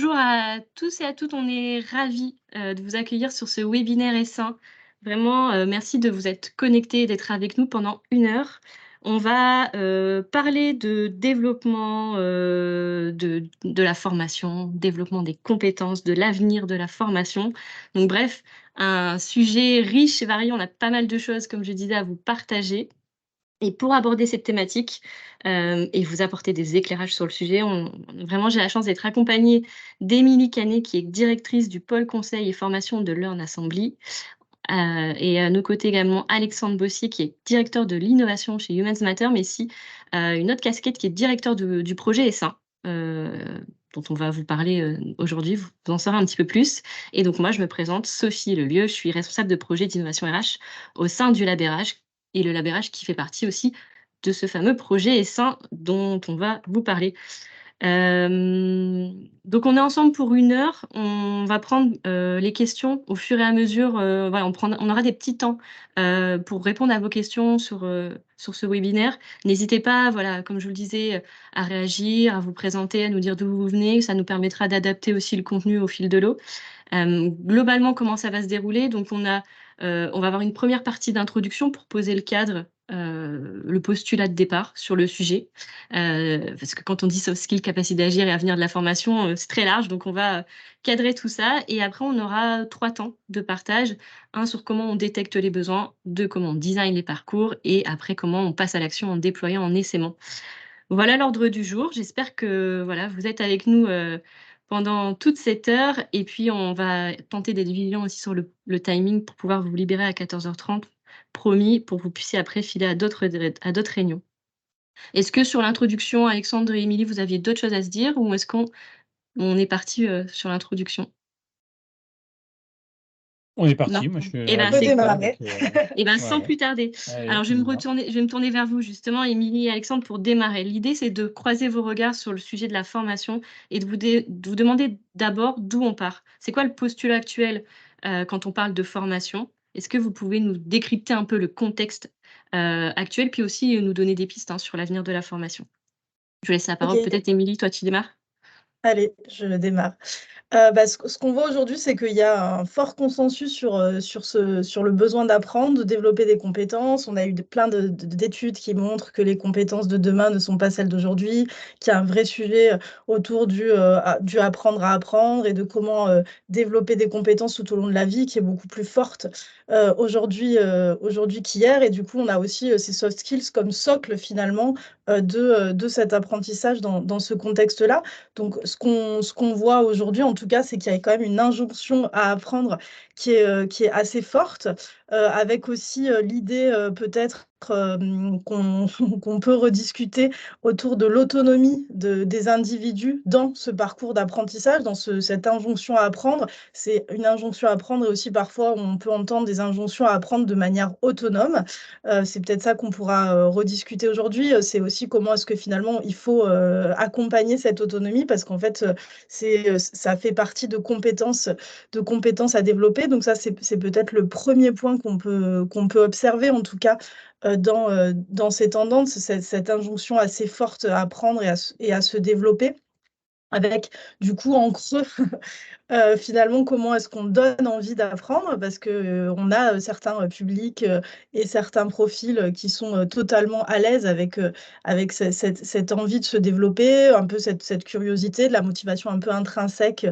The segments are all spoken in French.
Bonjour à tous et à toutes, on est ravis, de vous accueillir sur ce webinaire Essaim. Vraiment, merci de vous être connectés et d'être avec nous pendant 1 heure. On va, parler de développement, de la formation, développement des compétences, de l'avenir de la formation. Donc bref, un sujet riche et varié. On a pas mal de choses, comme je disais, à vous partager. Et pour aborder cette thématique, et vous apporter des éclairages sur le sujet, vraiment j'ai la chance d'être accompagnée d'Émilie Canet, qui est directrice du pôle conseil et formation de Learn Assembly, et à nos côtés également Alexandre Bossier, qui est directeur de l'innovation chez Humans Matter, mais aussi, une autre casquette qui est directeur du projet Essaim, dont on va vous parler, aujourd'hui, vous en saurez un petit peu plus. Et donc moi, je me présente, Sophie Lelieu, je suis responsable de projet d'innovation RH au sein du Labérage, et le Labérage qui fait partie aussi de ce fameux projet Essaim dont on va vous parler. Donc on est ensemble pour 1 heure. On va prendre, les questions au fur et à mesure, voilà, on aura des petits temps, pour répondre à vos questions sur ce webinaire. N'hésitez pas, voilà, comme je vous le disais, à réagir, à vous présenter, à nous dire d'où vous venez. Ça nous permettra d'adapter aussi le contenu au fil de l'eau. Globalement, comment ça va se dérouler? Donc on va avoir une première partie d'introduction pour poser le cadre, le postulat de départ sur le sujet. Parce que quand on dit soft skills, capacité d'agir et avenir de la formation, c'est très large, donc on va cadrer tout ça et après on aura 3 temps de partage. Un sur comment on détecte les besoins, 2 comment on design les parcours et après comment on passe à l'action en déployant, en essaimant. Voilà l'ordre du jour. J'espère que, voilà, vous êtes avec nous, pendant toute cette heure et puis on va tenter d'être vigilants aussi sur le timing pour pouvoir vous libérer à 14h30, promis, pour que vous puissiez après filer à d'autres réunions. Est-ce que sur l'introduction, Alexandre et Émilie, vous aviez d'autres choses à se dire ou est-ce qu'on est parti, sur l'introduction? On est Non? parti, moi je suis Eh On ben, ravi peut c'est d'être là, cool. démarrer. donc Eh ben, sans voilà. plus tarder. Allez, Alors, on y va. je vais me tourner vers vous justement, Émilie et Alexandre, pour démarrer. L'idée, c'est de croiser vos regards sur le sujet de la formation et de vous demander d'abord d'où on part. C'est quoi le postulat actuel, quand on parle de formation? Est-ce que vous pouvez nous décrypter un peu le contexte, actuel, puis aussi, nous donner des pistes, hein, sur l'avenir de la formation? Je vous laisse la parole. OK, Peut-être Émilie, toi, tu démarres? allez, je démarre. Ce qu'on voit aujourd'hui, c'est qu'il y a un fort consensus sur le besoin d'apprendre, de développer des compétences. On a eu plein d'études qui montrent que les compétences de demain ne sont pas celles d'aujourd'hui, qu'il y a un vrai sujet autour du apprendre à apprendre et de comment développer des compétences tout au long de la vie qui est beaucoup plus forte aujourd'hui qu'hier. Et du coup, on a aussi ces soft skills comme socle finalement de cet apprentissage dans ce contexte-là. Donc, ce qu'on voit aujourd'hui, en tout cas, c'est qu'il y a quand même une injonction à apprendre qui est assez forte, avec aussi l'idée peut-être qu'on peut rediscuter autour de l'autonomie des individus dans ce parcours d'apprentissage, cette injonction à apprendre. C'est une injonction à apprendre et aussi parfois on peut entendre des injonctions à apprendre de manière autonome. C'est peut-être ça qu'on pourra rediscuter aujourd'hui. C'est aussi comment est-ce que finalement il faut accompagner cette autonomie parce qu'en fait, ça fait partie de compétences à développer. Donc ça, c'est peut-être le premier point qu'on peut observer, en tout cas, dans ces tendances, cette injonction assez forte à apprendre et à se développer. Avec, du coup, en creux, finalement, comment est-ce qu'on donne envie d'apprendre? Parce que, on a, certains, publics, et certains profils, qui sont, totalement à l'aise avec cette envie de se développer, un peu cette curiosité, de la motivation un peu intrinsèque,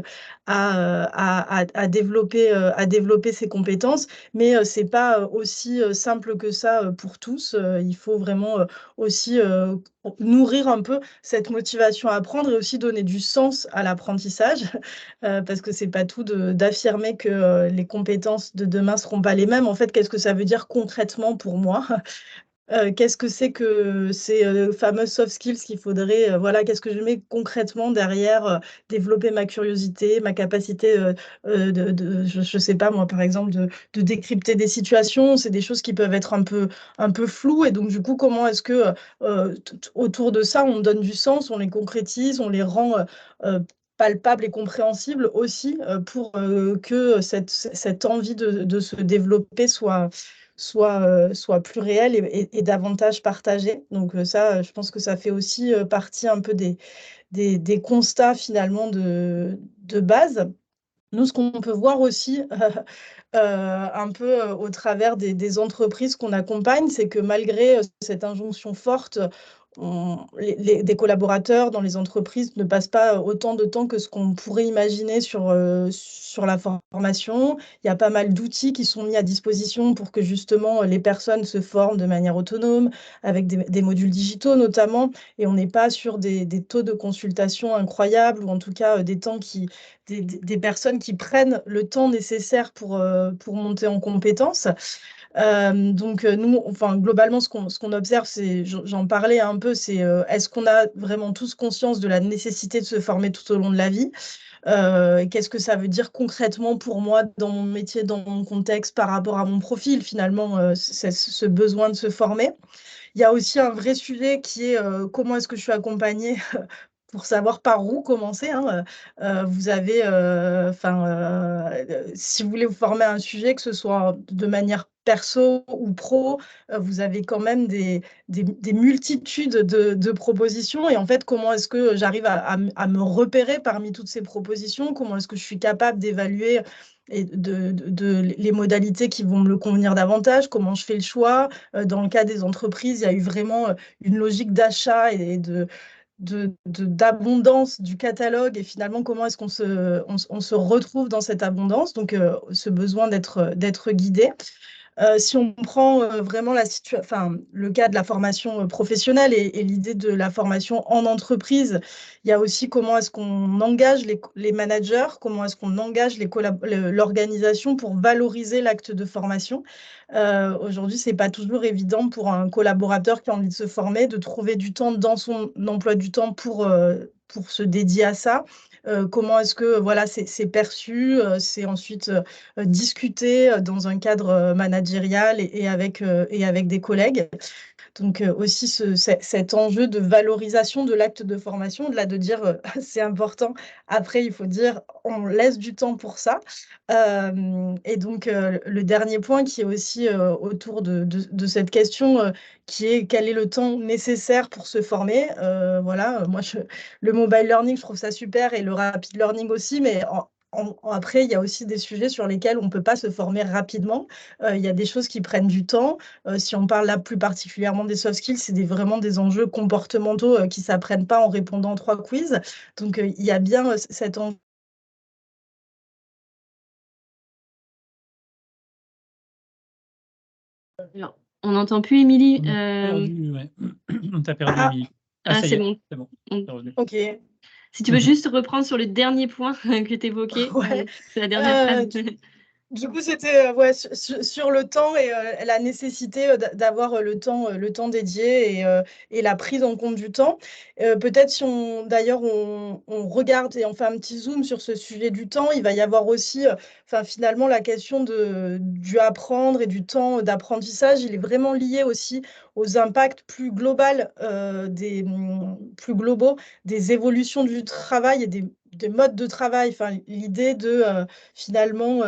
à développer ses compétences. Mais, c'est pas, aussi, simple que ça, pour tous. Il faut vraiment, aussi, nourrir un peu cette motivation à apprendre et aussi donner du sens à l'apprentissage. Parce que c'est pas tout d'affirmer que, les compétences de demain seront pas les mêmes. En fait, qu'est-ce que ça veut dire concrètement pour moi? Qu'est-ce que c'est que ces, fameuses soft skills qu'il faudrait, voilà, qu'est-ce que je mets concrètement derrière, développer ma curiosité, ma capacité, je sais pas moi, par exemple, de décrypter des situations. C'est des choses qui peuvent être un peu floues et donc du coup, comment est-ce que, autour de ça, on donne du sens, on les concrétise, on les rend, palpables et compréhensibles aussi, pour, que cette envie de se développer soit plus réel et davantage partagé. Donc ça, je pense que ça fait aussi partie un peu des constats finalement de base. Nous, ce qu'on peut voir aussi un peu au travers des entreprises qu'on accompagne, c'est que malgré cette injonction forte, des collaborateurs dans les entreprises ne passent pas autant de temps que ce qu'on pourrait imaginer sur la formation. Il y a pas mal d'outils qui sont mis à disposition pour que justement les personnes se forment de manière autonome, avec des modules digitaux notamment, et on n'est pas sur des taux de consultation incroyables, ou en tout cas des personnes qui prennent le temps nécessaire pour monter en compétences. Donc nous, enfin, globalement, ce qu'on observe, c'est, j'en parlais un peu, c'est est-ce qu'on a vraiment tous conscience de la nécessité de se former tout au long de la vie? Qu'est-ce que ça veut dire concrètement pour moi dans mon métier, dans mon contexte, par rapport à mon profil, finalement, ce besoin de se former? Il y a aussi un vrai sujet qui est, comment est-ce que je suis accompagnée pour savoir par où commencer, hein? Vous avez, si vous voulez vous former à un sujet, que ce soit de manière perso ou pro, vous avez quand même des multitudes de propositions, et en fait, comment est-ce que j'arrive à me repérer parmi toutes ces propositions? Comment est-ce que je suis capable d'évaluer et de les modalités qui vont me le convenir davantage? Comment je fais le choix? Dans le cas des entreprises, il y a eu vraiment, une logique d'achat et d'abondance du catalogue, et finalement, comment est-ce qu'on se retrouve dans cette abondance? Donc, ce besoin d'être guidé. Si on prend, vraiment le cas de la formation, professionnelle et l'idée de la formation en entreprise, il y a aussi comment est-ce qu'on engage les managers, comment est-ce qu'on engage l'organisation pour valoriser l'acte de formation. Aujourd'hui, c'est pas toujours évident pour un collaborateur qui a envie de se former, de trouver du temps dans son emploi du temps pour se dédier à ça. Comment est-ce que, voilà, c'est perçu, c'est ensuite, discuté, dans un cadre, managérial et avec des collègues. Donc, aussi cet enjeu de valorisation de l'acte de formation, au-delà de dire, c'est important. Après, il faut dire: «On laisse du temps pour ça». Et donc, le dernier point qui est aussi, autour de cette question, qui est: quel est le temps nécessaire pour se former? Voilà, moi le mobile learning, je trouve ça super, et le rapid learning aussi, mais après, il y a aussi des sujets sur lesquels on ne peut pas se former rapidement. Il y a des choses qui prennent du temps. Si on parle là plus particulièrement des soft skills, c'est vraiment des enjeux comportementaux, qui s'apprennent pas en répondant 3 quiz. Donc, il y a bien, cet enjeu. Alors, on n'entend plus Émilie. On a perdu, ouais. On t'a perdu, Ah! Émilie. Ah, Ah, ça y c'est est, bon. c'est bon, On c'est revenu. OK. Si tu veux juste reprendre sur le dernier point que tu évoquais, Ouais. c'est la dernière phrase. Du coup, c'était, ouais, sur le temps et la nécessité, d'avoir, le temps dédié, et la prise en compte du temps. Peut-être si on regarde et on fait un petit zoom sur ce sujet du temps, il va y avoir aussi, enfin, finalement, la question du apprendre et du temps d'apprentissage. Il est vraiment lié aussi aux impacts plus globaux des évolutions du travail et des modes de travail. Enfin, l'idée finalement,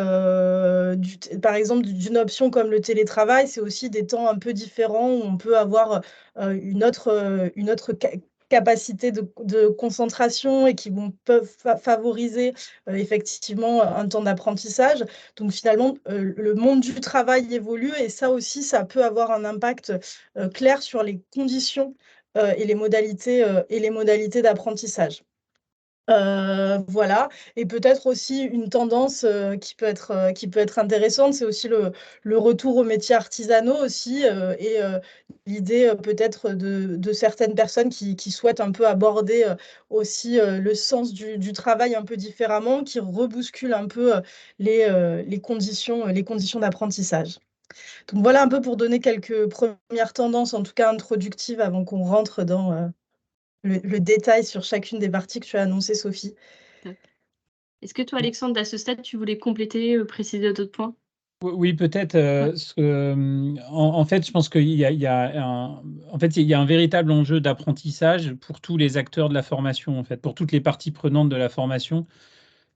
par exemple, d'une option comme le télétravail, c'est aussi des temps un peu différents où on peut avoir, une autre capacité de concentration, et qui peuvent favoriser, effectivement, un temps d'apprentissage. Donc finalement, le monde du travail évolue, et ça aussi, ça peut avoir un impact, clair sur les conditions, et les modalités d'apprentissage. Voilà, et peut-être aussi une tendance, qui peut être intéressante, c'est aussi le retour aux métiers artisanaux aussi, et l'idée, peut-être de certaines personnes qui souhaitent un peu aborder, aussi, le sens du travail un peu différemment, qui rebousculent un peu, les conditions d'apprentissage. Donc voilà un peu pour donner quelques premières tendances, en tout cas introductives, avant qu'on rentre dans, le détail sur chacune des parties que tu as annoncées, Sophie. Top. Est-ce que toi, Alexandre, à ce stade, tu voulais compléter, préciser d'autres points? Oui, peut-être, Ouais. en fait, je pense qu'il y a un véritable enjeu d'apprentissage pour tous les acteurs de la formation, en fait, pour toutes les parties prenantes de la formation,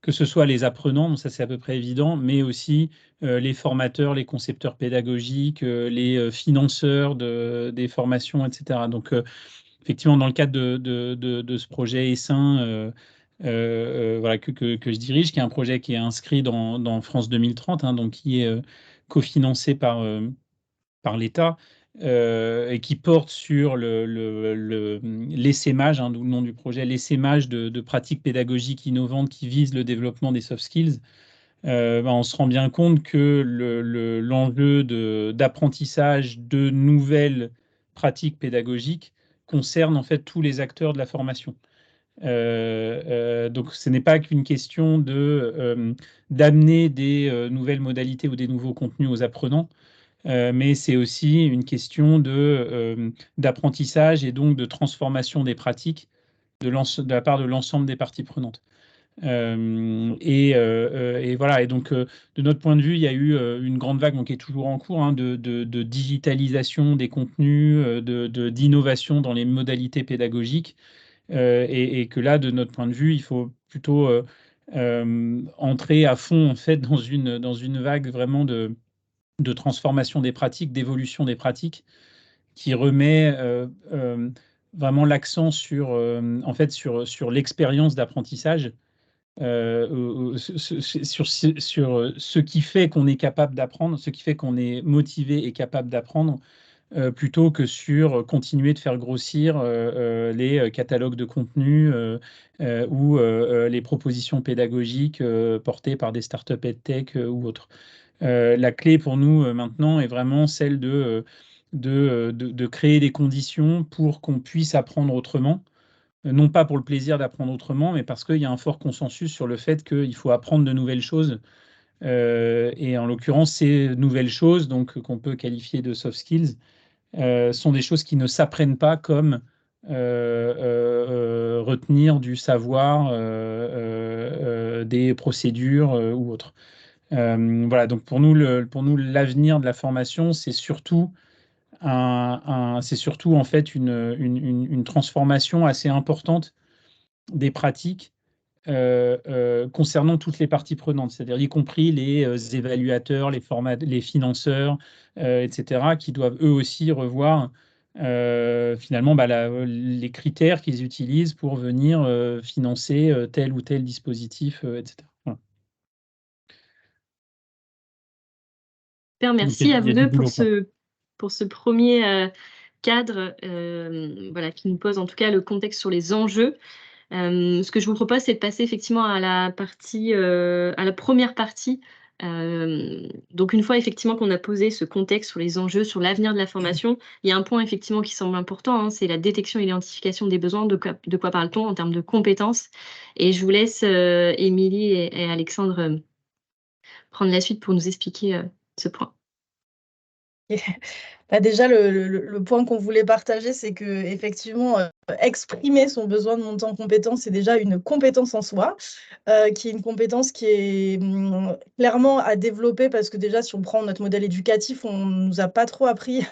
que ce soit les apprenants, donc ça c'est à peu près évident, mais aussi les formateurs, les concepteurs pédagogiques, les financeurs des formations, etc. Donc effectivement, dans le cadre de ce projet Essaim, voilà, que je dirige, qui est un projet qui est inscrit dans France 2030, hein, donc qui est cofinancé par l'État, et qui porte sur l'essaimage, hein, d'où le nom du projet, l'essaimage de pratiques pédagogiques innovantes qui visent le développement des soft skills. On se rend bien compte que l'enjeu d'apprentissage de nouvelles pratiques pédagogiques concerne en fait tous les acteurs de la formation. Donc ce n'est pas qu'une question d'amener des nouvelles modalités ou des nouveaux contenus aux apprenants, mais c'est aussi une question d'apprentissage et donc de transformation des pratiques de la part de l'ensemble des parties prenantes. Et voilà. Et donc, de notre point de vue, il y a eu une grande vague, donc, qui est toujours en cours, hein, de digitalisation des contenus, d'innovation dans les modalités pédagogiques, et que là, de notre point de vue, il faut plutôt entrer à fond en fait dans une vague vraiment de transformation des pratiques, d'évolution des pratiques, qui remet vraiment l'accent sur, en fait, sur l'expérience d'apprentissage, sur ce qui fait qu'on est capable d'apprendre, ce qui fait qu'on est motivé et capable d'apprendre, plutôt que sur continuer de faire grossir les catalogues de contenu, ou les propositions pédagogiques portées par des startups EdTech ou autres. La clé pour nous maintenant est vraiment celle de créer des conditions pour qu'on puisse apprendre autrement, non pas pour le plaisir d'apprendre autrement, mais parce qu'il y a un fort consensus sur le fait qu'il faut apprendre de nouvelles choses. Et en l'occurrence, ces nouvelles choses, donc qu'on peut qualifier de soft skills, sont des choses qui ne s'apprennent pas comme retenir du savoir, des procédures ou autres. Voilà, donc pour nous, l'avenir de la formation, c'est surtout c'est surtout en fait une transformation assez importante des pratiques concernant toutes les parties prenantes, c'est-à-dire y compris les évaluateurs, les financeurs, etc., qui doivent eux aussi revoir finalement les critères qu'ils utilisent pour venir financer tel ou tel dispositif, etc. Voilà. Super, Donc, merci à il y vous a du deux boulot, quoi. pour ce premier cadre, voilà, qui nous pose en tout cas le contexte sur les enjeux. Ce que je vous propose, c'est de passer effectivement à la première partie. Donc une fois effectivement qu'on a posé ce contexte sur les enjeux, sur l'avenir de la formation, il y a un point effectivement qui semble important, hein, c'est la détection et l'identification des besoins. De quoi parle-t-on en termes de compétences? Et je vous laisse, Émilie et Alexandre, prendre la suite pour nous expliquer ce point. Bah, déjà, le point qu'on voulait partager, c'est qu'effectivement, exprimer son besoin de monter en compétence, c'est déjà une compétence en soi, qui est une compétence qui est clairement à développer, parce que déjà, si on prend notre modèle éducatif, on ne nous a pas trop appris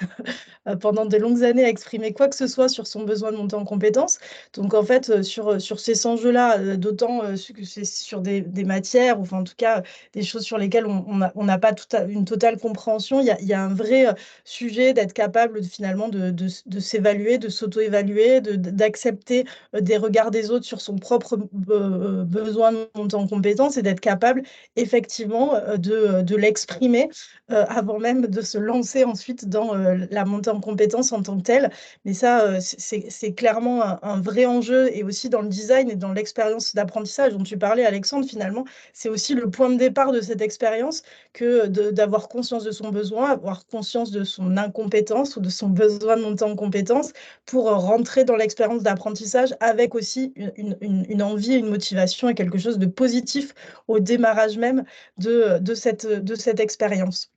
pendant de longues années à exprimer quoi que ce soit sur son besoin de monter en compétence. Donc en fait, sur ces enjeux-là, d'autant que c'est sur des matières, ou enfin en tout cas des choses sur lesquelles on n'a pas une totale compréhension, il y a un vrai sujet d'être capable finalement de s'évaluer, de s'auto-évaluer, d'accepter des regards des autres sur son propre besoin de monter en compétence, et d'être capable effectivement de l'exprimer avant même de se lancer ensuite dans la montée en compétences en tant que telle. Mais ça, c'est clairement un vrai enjeu, et aussi dans le design et dans l'expérience d'apprentissage dont tu parlais, Alexandre. Finalement, c'est aussi le point de départ de cette expérience, que d'avoir conscience de son besoin, avoir conscience de son incompétence ou de son besoin de monter en compétences, pour rentrer dans l'expérience d'apprentissage avec aussi une envie, une motivation et quelque chose de positif au démarrage même de cette expérience.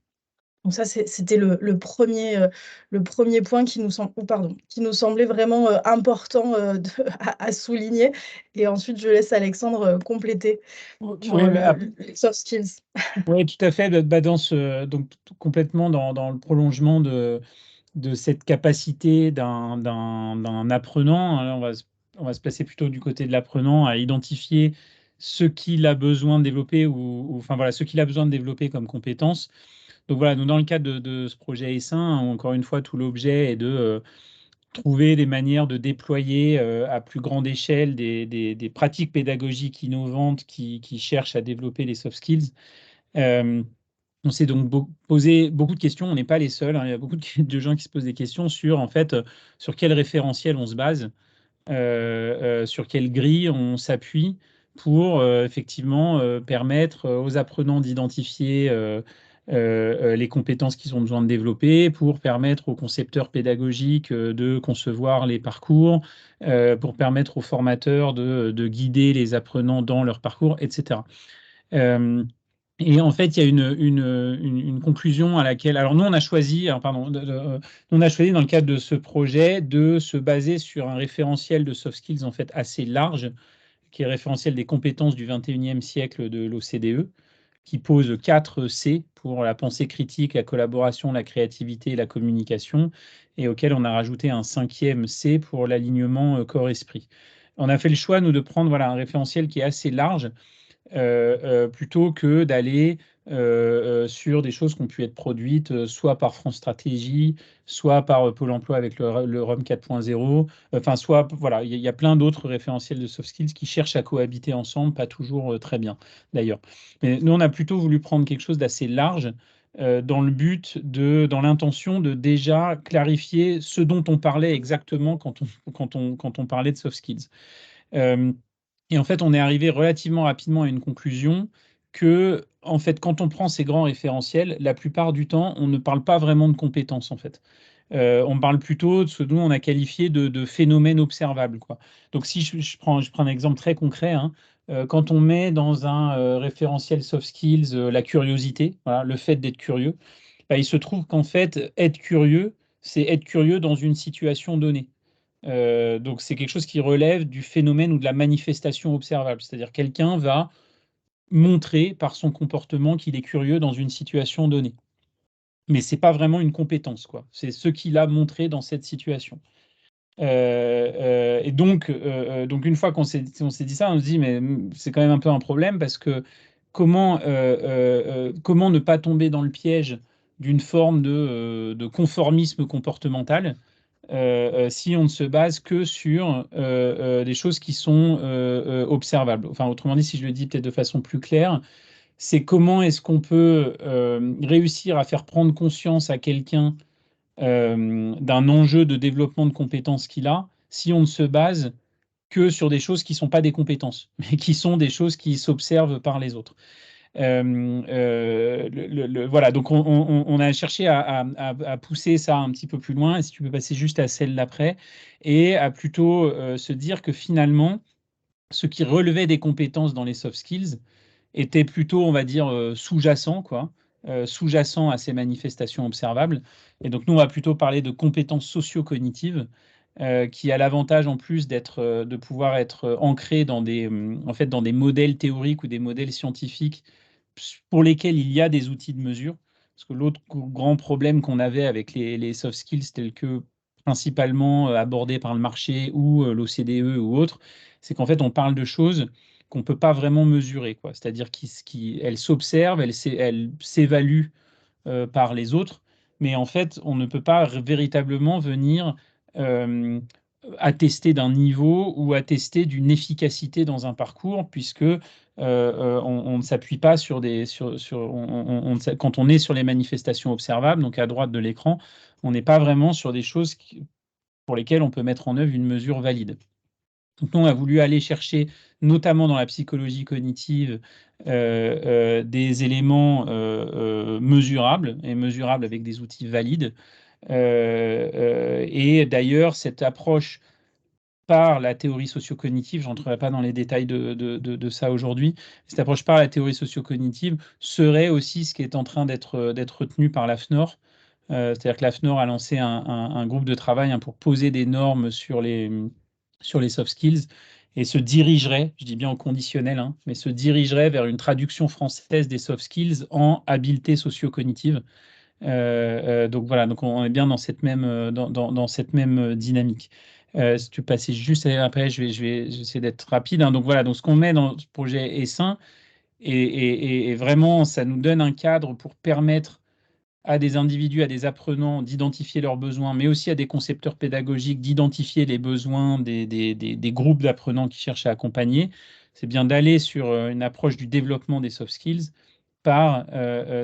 Donc ça, c'était le premier point qui nous semblait vraiment important à souligner. Et ensuite, je laisse Alexandre compléter sur Oui, mais les soft skills. oui, tout à fait. Donc complètement dans le prolongement de cette capacité d'un apprenant. Alors, on va se placer plutôt du côté de l'apprenant à identifier ce qu'il a besoin de développer enfin voilà, ce qu'il a besoin de développer comme compétences. Donc voilà, nous, dans le cadre de ce projet Essaim, encore une fois, tout l'objet est de trouver des manières de déployer à plus grande échelle des pratiques pédagogiques innovantes qui cherchent à développer les soft skills. On s'est donc posé beaucoup de questions, on n'est pas les seuls, hein, il y a beaucoup de gens qui se posent des questions sur, en fait, sur quel référentiel on se base, sur quelle grille on s'appuie pour effectivement permettre aux apprenants d'identifier les compétences qu'ils ont besoin de développer, pour permettre aux concepteurs pédagogiques de concevoir les parcours, pour permettre aux formateurs de guider les apprenants dans leur parcours, etc. Et en fait, il y a une conclusion à laquelle. Alors, nous, on a choisi, pardon, on a choisi dans le cadre de ce projet de se baser sur un référentiel de soft skills en fait assez large, qui est le référentiel des compétences du 21e siècle de l'OCDE, qui pose 4 C pour la pensée critique, la collaboration, la créativité et la communication, et auquel on a rajouté un 5e C pour l'alignement corps-esprit. On a fait le choix, nous, de prendre voilà, un référentiel qui est assez large, plutôt que d'aller sur des choses qui ont pu être produites soit par France Stratégie, soit par Pôle emploi avec le RUM 4.0, enfin, soit, voilà, il y a plein d'autres référentiels de soft skills qui cherchent à cohabiter ensemble, pas toujours très bien d'ailleurs. Mais nous, on a plutôt voulu prendre quelque chose d'assez large dans le but dans l'intention de déjà clarifier ce dont on parlait exactement quand on parlait de soft skills. Et en fait, on est arrivé relativement rapidement à une conclusion que, en fait, quand on prend ces grands référentiels, la plupart du temps, on ne parle pas vraiment de compétences, en fait. On parle plutôt de ce dont on a qualifié de phénomènes observables, quoi. Donc, si je prends un exemple très concret, hein, quand on met dans un référentiel soft skills la curiosité, voilà, le fait d'être curieux, bah, il se trouve qu'en fait, être curieux, c'est être curieux dans une situation donnée. Donc c'est quelque chose qui relève du phénomène ou de la manifestation observable. C'est-à-dire quelqu'un va montrer par son comportement qu'il est curieux dans une situation donnée. Mais c'est pas vraiment une compétence, quoi. C'est ce qu'il a montré dans cette situation. Et donc une fois qu'on s'est dit ça, on se dit mais c'est quand même un peu un problème parce que comment ne pas tomber dans le piège d'une forme de conformisme comportemental si on ne se base que sur des choses qui sont observables. Enfin, autrement dit, si je le dis peut-être de façon plus claire, c'est comment est-ce qu'on peut réussir à faire prendre conscience à quelqu'un d'un enjeu de développement de compétences qu'il a, si on ne se base que sur des choses qui ne sont pas des compétences, mais qui sont des choses qui s'observent par les autres. Voilà, donc on a cherché à pousser ça un petit peu plus loin, et si tu peux passer juste à celle d'après, et à plutôt se dire que finalement, ce qui relevait des compétences dans les soft skills était plutôt, on va dire, sous-jacent, quoi, sous-jacent à ces manifestations observables. Et donc nous, on va plutôt parler de compétences socio-cognitives, qui a l'avantage en plus de pouvoir être ancré en fait, dans des modèles théoriques ou des modèles scientifiques pour lesquels il y a des outils de mesure. Parce que l'autre grand problème qu'on avait avec les soft skills tels que principalement abordés par le marché ou l'OCDE ou autres, c'est qu'en fait, on parle de choses qu'on ne peut pas vraiment mesurer, quoi. C'est-à-dire qu'elles s'observent, elles s'évaluent par les autres, mais en fait, on ne peut pas véritablement venir attester d'un niveau ou attester d'une efficacité dans un parcours, puisque on ne s'appuie pas sur quand on est sur les manifestations observables, donc à droite de l'écran, on n'est pas vraiment sur des choses pour lesquelles on peut mettre en œuvre une mesure valide. Donc nous, on a voulu aller chercher, notamment dans la psychologie cognitive, des éléments mesurables, et mesurables avec des outils valides. Et d'ailleurs, cette approche par la théorie socio-cognitive, je n'entrerai pas dans les détails de ça aujourd'hui, cette approche par la théorie socio-cognitive serait aussi ce qui est en train d'être retenu par l'AFNOR. C'est-à-dire que l'AFNOR a lancé un groupe de travail pour poser des normes sur les soft skills et se dirigerait, je dis bien au conditionnel, mais se dirigerait vers une traduction française des soft skills en habileté socio-cognitive. Donc voilà, donc on est bien dans cette même dynamique. Si tu passais juste après, je vais essayer d'être rapide, hein. Donc voilà, donc ce qu'on met dans ce projet Essaim, et vraiment, ça nous donne un cadre pour permettre à des individus, à des apprenants d'identifier leurs besoins, mais aussi à des concepteurs pédagogiques d'identifier les besoins des groupes d'apprenants qui cherchent à accompagner. C'est bien d'aller sur une approche du développement des soft skills par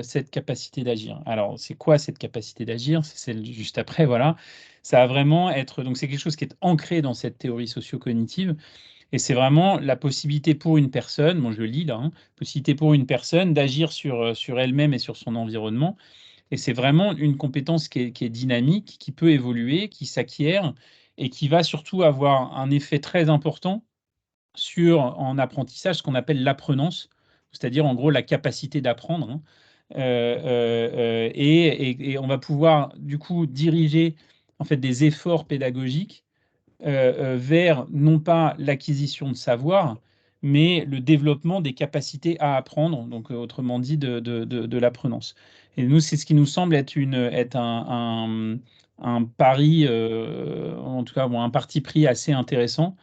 cette capacité d'agir. Alors, c'est quoi cette capacité d'agir? C'est celle juste après, voilà. Ça va vraiment être, donc c'est quelque chose qui est ancré dans cette théorie socio-cognitive, et c'est vraiment la possibilité pour une personne, bon je lis là, hein, possibilité pour une personne d'agir sur elle-même et sur son environnement. Et c'est vraiment une compétence qui est dynamique, qui peut évoluer, qui s'acquiert et qui va surtout avoir un effet très important en apprentissage, ce qu'on appelle l'apprenance, c'est-à-dire en gros la capacité d'apprendre, hein. Et on va pouvoir du coup diriger en fait des efforts pédagogiques vers non pas l'acquisition de savoir, mais le développement des capacités à apprendre, donc autrement dit de l'apprenance. Et nous, c'est ce qui nous semble être un pari, en tout cas bon, un parti pris assez intéressant,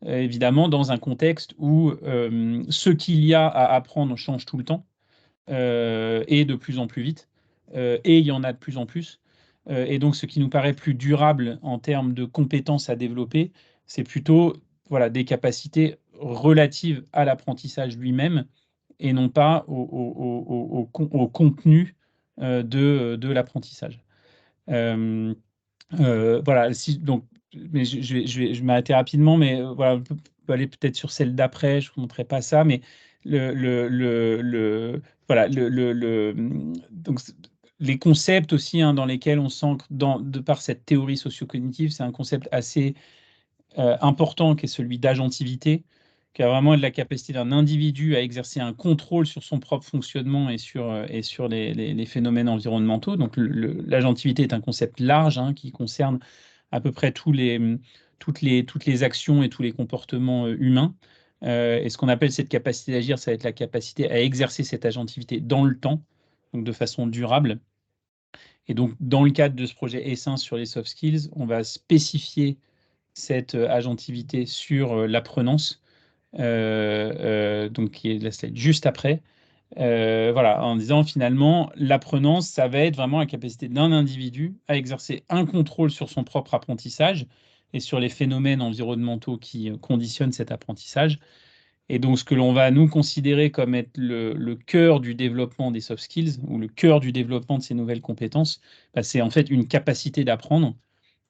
évidemment dans un contexte où ce qu'il y a à apprendre change tout le temps, et de plus en plus vite, et il y en a de plus en plus. Et donc, ce qui nous paraît plus durable en termes de compétences à développer, c'est plutôt voilà, des capacités relatives à l'apprentissage lui-même et non pas au contenu de l'apprentissage. Voilà, donc, mais je vais m'arrêter rapidement, mais voilà, on peut aller peut-être sur celle d'après, je ne vous montrerai pas ça, mais voilà, donc, les concepts aussi, hein, dans lesquels on s'ancre de par cette théorie socio-cognitive, c'est un concept assez important qui est celui d'agentivité, qui a vraiment de la capacité d'un individu à exercer un contrôle sur son propre fonctionnement et sur les phénomènes environnementaux. Donc l'agentivité est un concept large, hein, qui concerne à peu près toutes les actions et tous les comportements humains. Et ce qu'on appelle cette capacité d'agir, ça va être la capacité à exercer cette agentivité dans le temps, donc de façon durable. Et donc, dans le cadre de ce projet Essaim sur les soft skills, on va spécifier cette agentivité sur l'apprenance, donc qui est la slide juste après. Voilà, en disant finalement, l'apprenance, ça va être vraiment la capacité d'un individu à exercer un contrôle sur son propre apprentissage et sur les phénomènes environnementaux qui conditionnent cet apprentissage. Et donc, ce que l'on va nous considérer comme être le cœur du développement des soft skills ou le cœur du développement de ces nouvelles compétences, bah, c'est en fait une capacité d'apprendre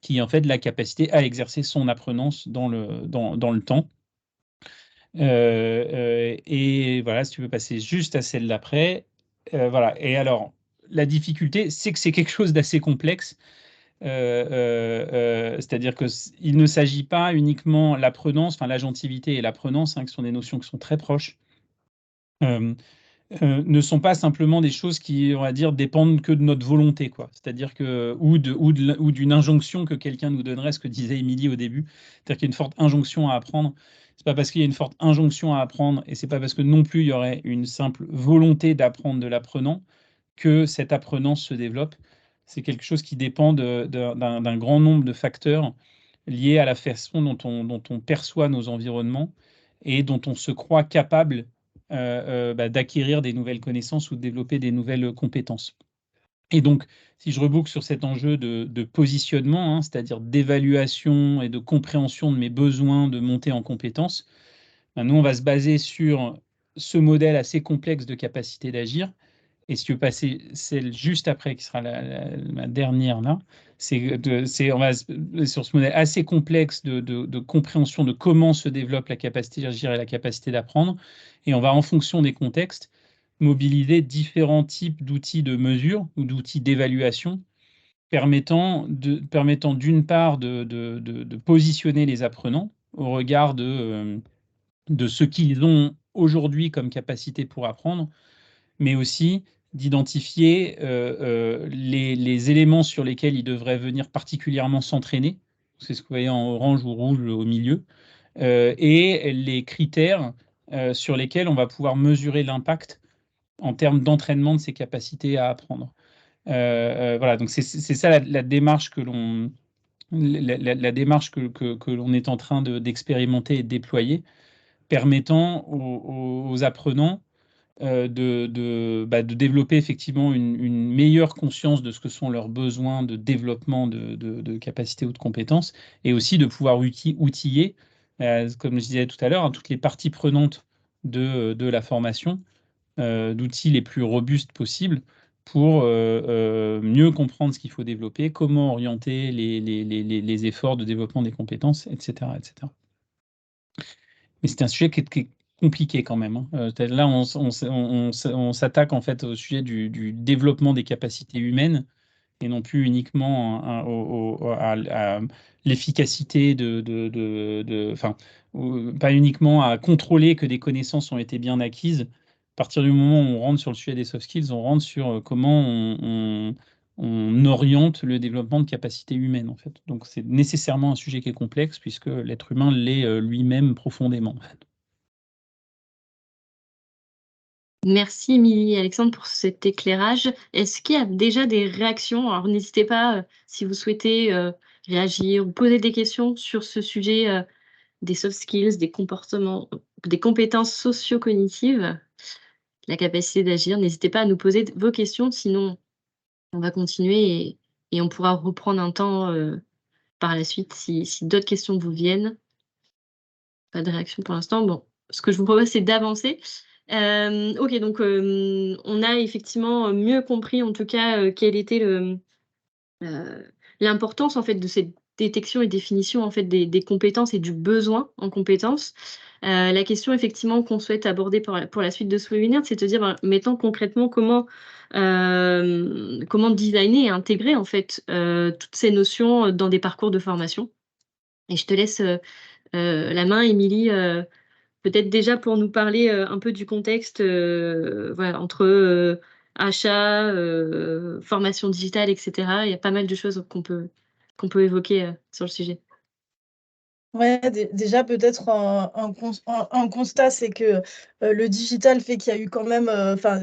qui est en fait la capacité à exercer son apprenance dans le temps. Et voilà, si tu veux passer juste à celle d'après. Voilà. Et alors, la difficulté, c'est que c'est quelque chose d'assez complexe. C'est-à-dire qu'il ne s'agit pas uniquement l'apprenance, enfin l'agentivité et l'apprenance, hein, qui sont des notions qui sont très proches, ne sont pas simplement des choses qui, on va dire, dépendent que de notre volonté, quoi. C'est-à-dire que, ou d'une injonction que quelqu'un nous donnerait, ce que disait Émilie au début, c'est-à-dire qu'il y a une forte injonction à apprendre. C'est pas parce qu'il y a une forte injonction à apprendre, et c'est pas parce que non plus il y aurait une simple volonté d'apprendre de l'apprenant que cet apprenant se développe. C'est quelque chose qui dépend d'un grand nombre de facteurs liés à la façon dont on perçoit nos environnements et dont on se croit capable d'acquérir des nouvelles connaissances ou de développer des nouvelles compétences. Et donc, si je reboucle sur cet enjeu de positionnement, hein, c'est-à-dire d'évaluation et de compréhension de mes besoins de monter en compétences, ben nous, on va se baser sur ce modèle assez complexe de capacité d'agir. Et si tu veux passer celle juste après, qui sera la dernière là, on va sur ce modèle assez complexe de compréhension de comment se développe la capacité d'agir et la capacité d'apprendre. Et on va, en fonction des contextes, mobiliser différents types d'outils de mesure ou d'outils d'évaluation permettant d'une part de positionner les apprenants au regard de ce qu'ils ont aujourd'hui comme capacité pour apprendre, mais aussi d'identifier les éléments sur lesquels ils devraient venir particulièrement s'entraîner. C'est ce que vous voyez en orange ou rouge au milieu. Et les critères sur lesquels on va pouvoir mesurer l'impact en termes d'entraînement de ces capacités à apprendre. Voilà, donc c'est ça la démarche que l'on la démarche que l'on est en train d'expérimenter et de déployer, permettant aux apprenants de développer effectivement une meilleure conscience de ce que sont leurs besoins de développement de capacités ou de compétences, et aussi de pouvoir outiller, comme je disais tout à l'heure, toutes les parties prenantes de la formation, d'outils les plus robustes possibles pour mieux comprendre ce qu'il faut développer, comment orienter les efforts de développement des compétences, etc. etc. Mais c'est un sujet qui est compliqué quand même, hein. Là, on s'attaque en fait au sujet du développement des capacités humaines et non plus uniquement à l'efficacité enfin, pas uniquement à contrôler que des connaissances ont été bien acquises. À partir du moment où on rentre sur le sujet des soft skills, on rentre sur comment on oriente le développement de capacités humaines, en fait. Donc, c'est nécessairement un sujet qui est complexe puisque l'être humain l'est lui-même profondément, en fait. Merci Émilie et Alexandre pour cet éclairage. Est-ce qu'il y a déjà des réactions? Alors n'hésitez pas, si vous souhaitez réagir ou poser des questions sur ce sujet des soft skills, des comportements, des compétences socio-cognitives, la capacité d'agir. N'hésitez pas à nous poser vos questions, sinon on va continuer et on pourra reprendre un temps par la suite si d'autres questions vous viennent. Pas de réaction pour l'instant. Bon, ce que je vous propose, c'est d'avancer. Ok, donc on a effectivement mieux compris, en tout cas, quelle était l'importance en fait de cette détection et définition en fait des compétences et du besoin en compétences. La question effectivement qu'on souhaite aborder pour la suite de ce webinaire, c'est de dire, maintenant concrètement comment designer et intégrer en fait toutes ces notions dans des parcours de formation. Et je te laisse la main, Émilie, peut-être déjà pour nous parler un peu du contexte voilà, entre achat, formation digitale, etc. Il y a pas mal de choses qu'on peut évoquer sur le sujet. Ouais, déjà peut-être un constat, c'est que le digital fait qu'il y a eu quand même,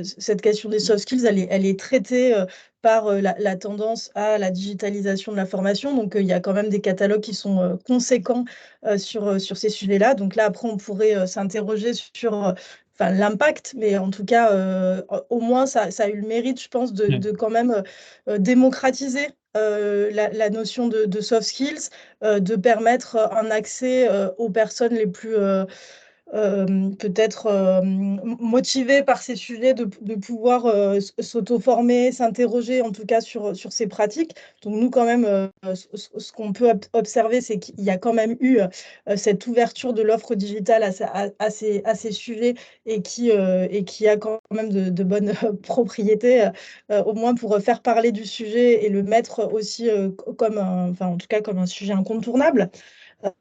cette question des soft skills, elle est traitée par la tendance à la digitalisation de la formation. Donc il y a quand même des catalogues qui sont conséquents sur ces sujets-là. Donc là, après, on pourrait s'interroger sur l'impact, mais en tout cas, au moins, ça a eu le mérite, je pense, de quand même démocratiser la notion de soft skills, de permettre un accès aux personnes les plus peut-être motivées par ces sujets, de pouvoir s'auto-former, s'interroger en tout cas sur ces pratiques. Donc nous quand même, ce qu'on peut observer, c'est qu'il y a quand même eu cette ouverture de l'offre digitale à ces sujets et qui a quand même de bonnes propriétés, au moins pour faire parler du sujet et le mettre aussi en tout cas comme un sujet incontournable.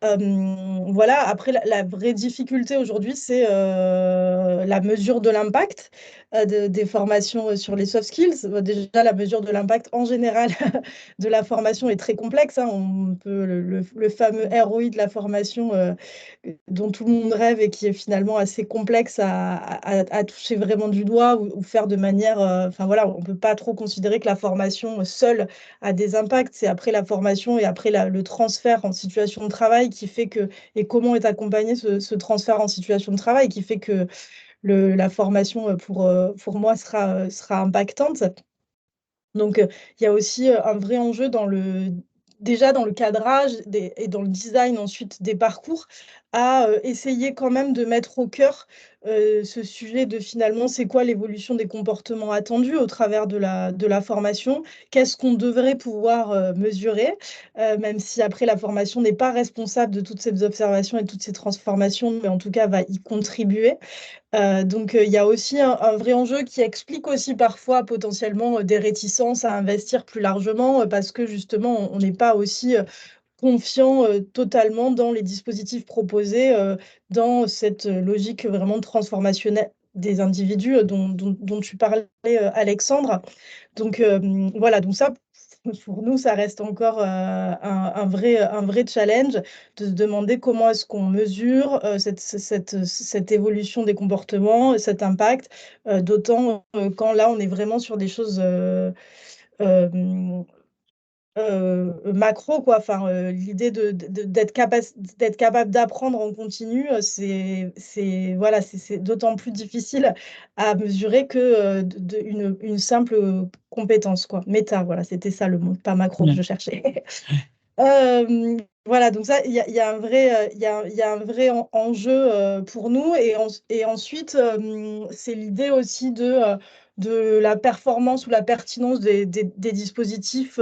Voilà, après, la vraie difficulté aujourd'hui, c'est la mesure de l'impact des formations sur les soft skills. Déjà, la mesure de l'impact en général de la formation est très complexe, hein. On peut, le fameux ROI de la formation dont tout le monde rêve et qui est finalement assez complexe à toucher vraiment du doigt ou faire de manière. Enfin voilà, on ne peut pas trop considérer que la formation seule a des impacts. C'est après la formation et après le transfert en situation de travail qui fait que, et comment est accompagné ce transfert en situation de travail qui fait que la formation, pour moi, sera impactante. Donc, il y a aussi un vrai enjeu déjà dans le cadrage et dans le design ensuite des parcours, à essayer quand même de mettre au cœur ce sujet de finalement, c'est quoi l'évolution des comportements attendus au travers de la formation? Qu'est-ce qu'on devrait pouvoir mesurer? Même si après la formation n'est pas responsable de toutes ces observations et toutes ces transformations, mais en tout cas va y contribuer. Donc, il y a aussi un vrai enjeu qui explique aussi parfois potentiellement des réticences à investir plus largement, parce que justement on n'est pas aussi confiant totalement dans les dispositifs proposés, dans cette logique vraiment transformationnelle des individus dont tu parlais, Alexandre. Donc voilà, donc ça, pour nous, ça reste encore un vrai challenge de se demander comment est-ce qu'on mesure cette évolution des comportements, cet impact, d'autant quand là, on est vraiment sur des choses macro, quoi. Enfin, l'idée d'être capable d'apprendre en continu, voilà, c'est d'autant plus difficile à mesurer que une simple compétence, quoi. Méta, voilà, c'était ça le mot, pas macro que je cherchais. Voilà, donc ça, il y a un vrai, il y a un vrai enjeu pour nous. Et ensuite, c'est l'idée aussi de la performance ou la pertinence des dispositifs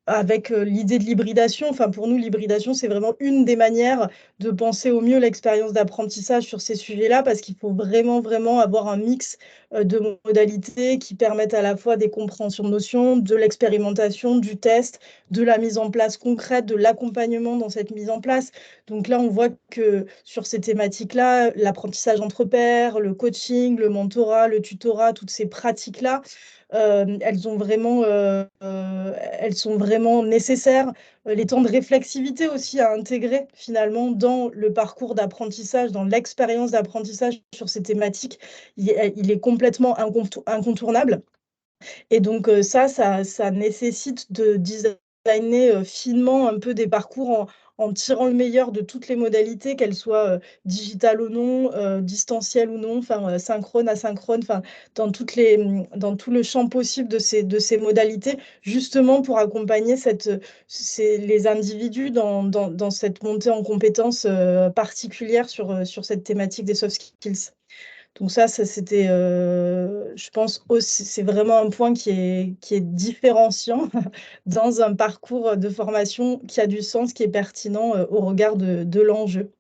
avec l'idée de l'hybridation. Enfin, pour nous, l'hybridation, c'est vraiment une des manières de penser au mieux l'expérience d'apprentissage sur ces sujets-là, parce qu'il faut vraiment, vraiment avoir un mix de modalités qui permettent à la fois des compréhensions de notions, de l'expérimentation, du test, de la mise en place concrète, de l'accompagnement dans cette mise en place. Donc là, on voit que sur ces thématiques-là, l'apprentissage entre pairs, le coaching, le mentorat, le tutorat, toutes ces pratiques-là, elles sont vraiment nécessaires. Les temps de réflexivité aussi à intégrer finalement dans le parcours d'apprentissage, dans l'expérience d'apprentissage sur ces thématiques, il est complètement incontournable. Et donc ça nécessite de designer finement un peu des parcours en tirant le meilleur de toutes les modalités, qu'elles soient digitales ou non, distancielles ou non, enfin synchrone, asynchrone, enfin dans tout le champ possible de ces modalités, justement pour accompagner les individus dans cette montée en compétences particulière sur cette thématique des soft skills. Donc ça c'était, je pense aussi, c'est vraiment un point qui est différenciant dans un parcours de formation qui a du sens, qui est pertinent au regard de l'enjeu.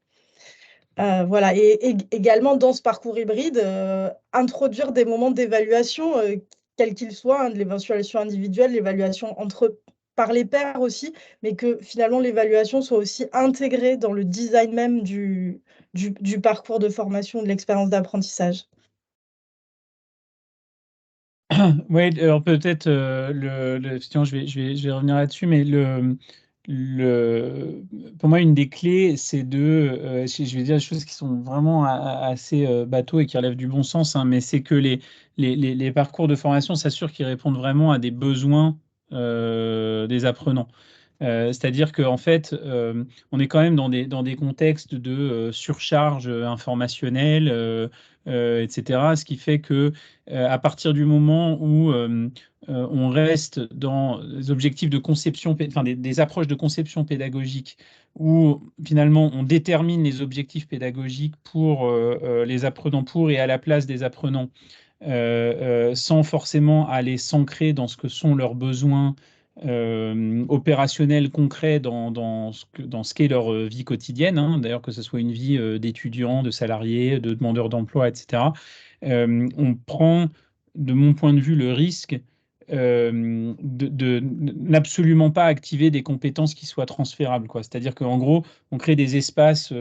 Voilà, et également dans ce parcours hybride, introduire des moments d'évaluation, quels qu'ils soient, hein, de l'évaluation individuelle, l'évaluation par les pairs aussi, mais que finalement l'évaluation soit aussi intégrée dans le design même du parcours de formation, de l'expérience d'apprentissage. Oui, alors peut-être effectivement, je vais revenir là-dessus, mais pour moi, une des clés, c'est je vais dire des choses qui sont vraiment assez bateaux et qui relèvent du bon sens, hein, mais c'est que les parcours de formation s'assurent qu'ils répondent vraiment à des besoins des apprenants. C'est-à-dire qu'en fait, on est quand même dans des contextes de surcharge informationnelle, etc. Ce qui fait que à partir du moment où on reste dans des objectifs de conception, enfin des approches de conception pédagogique, où finalement on détermine les objectifs pédagogiques pour les apprenants, pour et à la place des apprenants, sans forcément aller s'ancrer dans ce que sont leurs besoins opérationnels concrets dans ce qu'est leur vie quotidienne, hein. D'ailleurs, que ce soit une vie d'étudiant, de salarié, de demandeur d'emploi, etc. On prend, de mon point de vue, le risque de n'absolument pas activer des compétences qui soient transférables, quoi. C'est-à-dire qu'en gros, on crée des espaces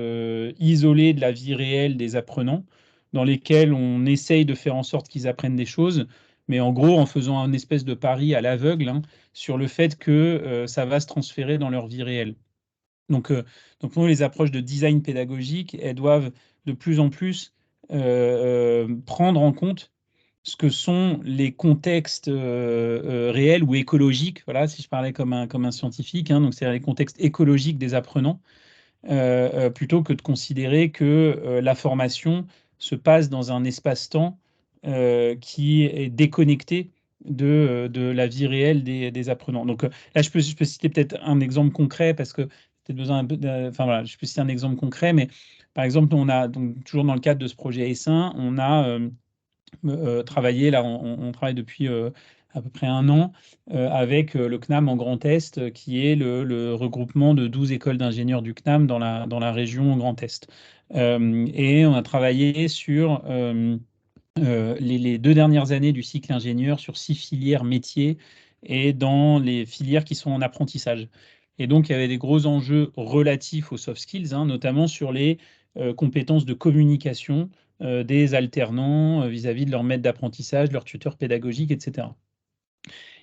isolés de la vie réelle des apprenants, dans lesquels on essaye de faire en sorte qu'ils apprennent des choses, mais en gros en faisant un espèce de pari à l'aveugle, hein, sur le fait que ça va se transférer dans leur vie réelle. Donc pour nous, les approches de design pédagogique, elles doivent de plus en plus prendre en compte ce que sont les contextes réels ou écologiques, voilà, si je parlais comme un scientifique, hein, donc c'est les contextes écologiques des apprenants, plutôt que de considérer que la formation se passe dans un espace-temps qui est déconnecté de la vie réelle des apprenants. Donc là, je peux citer peut-être un exemple concret, parce que peut-être besoin un peu enfin voilà, je peux citer un exemple concret, mais par exemple, on a donc toujours dans le cadre de ce projet Essaim, on a travaillé là, on travaille depuis à peu près un an avec le CNAM en Grand Est, qui est le regroupement de 12 écoles d'ingénieurs du CNAM dans la région Grand Est. Et on a travaillé sur les 2 dernières années du cycle ingénieur sur 6 filières métiers et dans les filières qui sont en apprentissage. Et donc, il y avait des gros enjeux relatifs aux soft skills, hein, notamment sur les compétences de communication des alternants vis-à-vis de leur maître d'apprentissage, leur tuteur pédagogique, etc.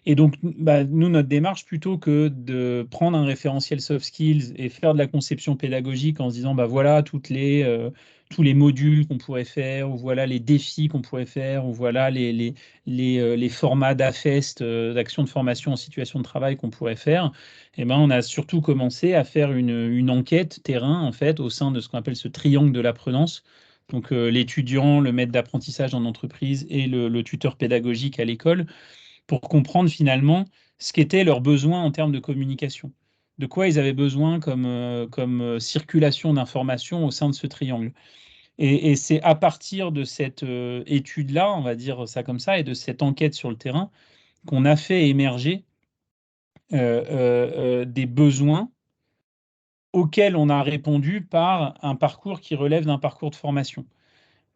Et donc, nous, notre démarche, plutôt que de prendre un référentiel soft skills et faire de la conception pédagogique en se disant, voilà, tous les modules qu'on pourrait faire, ou voilà les défis qu'on pourrait faire, ou voilà les formats d'AFEST, d'action de formation en situation de travail qu'on pourrait faire, et on a surtout commencé à faire une enquête terrain, en fait, au sein de ce qu'on appelle ce triangle de l'apprenance. Donc, l'étudiant, le maître d'apprentissage en entreprise et le tuteur pédagogique à l'école, pour comprendre finalement ce qu'étaient leurs besoins en termes de communication. De quoi ils avaient besoin comme circulation d'informations au sein de ce triangle. Et c'est à partir de cette étude-là, on va dire ça comme ça, et de cette enquête sur le terrain, qu'on a fait émerger des besoins auxquels on a répondu par un parcours qui relève d'un parcours de formation.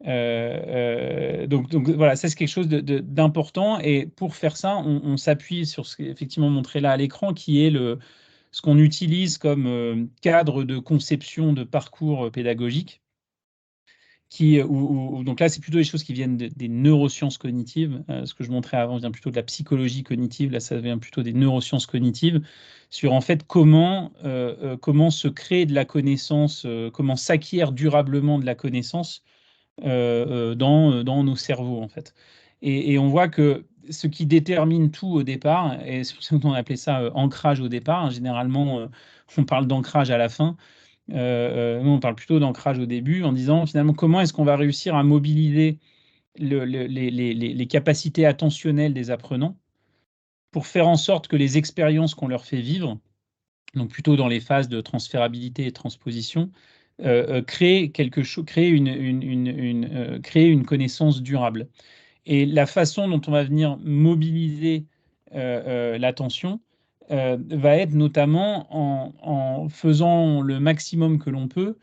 Donc voilà, ça c'est quelque chose d'important. Et pour faire ça, on s'appuie sur ce qui est effectivement montré là à l'écran, qui est ce qu'on utilise comme cadre de conception de parcours pédagogique. Donc là, c'est plutôt des choses qui viennent des neurosciences cognitives. Ce que je montrais avant vient plutôt de la psychologie cognitive. Là, ça vient plutôt des neurosciences cognitives, sur en fait comment se crée de la connaissance, comment s'acquiert durablement de la connaissance dans nos cerveaux, en fait. Et on voit que ce qui détermine tout au départ, et c'est pour ça qu'on appelait ça ancrage au départ, hein, généralement on parle d'ancrage à la fin, nous on parle plutôt d'ancrage au début, en disant finalement comment est-ce qu'on va réussir à mobiliser les capacités attentionnelles des apprenants pour faire en sorte que les expériences qu'on leur fait vivre, donc plutôt dans les phases de transférabilité et transposition, créer quelque chose, créer une connaissance durable. Et la façon dont on va venir mobiliser l'attention va être notamment en faisant le maximum que l'on peut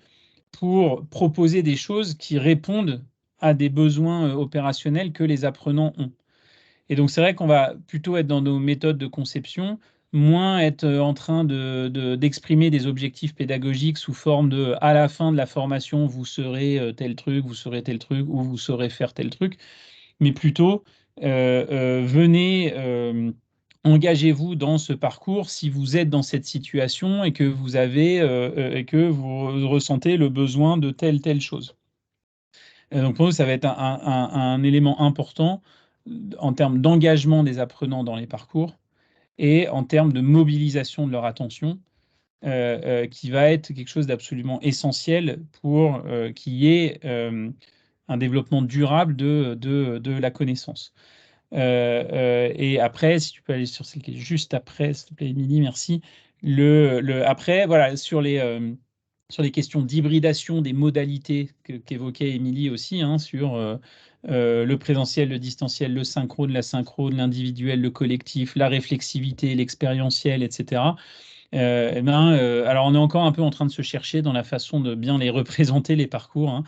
pour proposer des choses qui répondent à des besoins opérationnels que les apprenants ont. Et donc, c'est vrai qu'on va plutôt être dans nos méthodes de conception, moins être en train d'exprimer des objectifs pédagogiques sous forme de, à la fin de la formation, vous serez tel truc, vous serez tel truc, ou vous saurez faire tel truc, mais plutôt, venez, engagez-vous dans ce parcours si vous êtes dans cette situation et que et que vous ressentez le besoin de telle chose. Donc pour nous, ça va être un élément important en termes d'engagement des apprenants dans les parcours et en termes de mobilisation de leur attention, qui va être quelque chose d'absolument essentiel pour qu'il y ait un développement durable de la connaissance. Et après, si tu peux aller sur celle qui est juste après, s'il te plaît, Émilie, merci. Après, voilà, sur les questions d'hybridation des modalités qu'évoquait Émilie aussi, hein, sur le présentiel, le distanciel, le synchrone, l'asynchrone, l'individuel, le collectif, la réflexivité, l'expérientiel, etc. Alors, on est encore un peu en train de se chercher dans la façon de bien les représenter, les parcours, hein.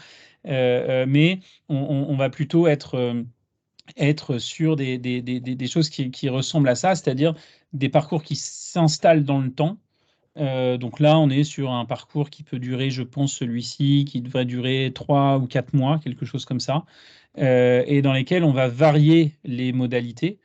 Mais on va plutôt être sur des choses qui ressemblent à ça, c'est-à-dire des parcours qui s'installent dans le temps. Donc là, on est sur un parcours qui peut durer, je pense, celui-ci, qui devrait durer 3 ou 4 mois, quelque chose comme ça, et dans lesquels on va varier les modalités,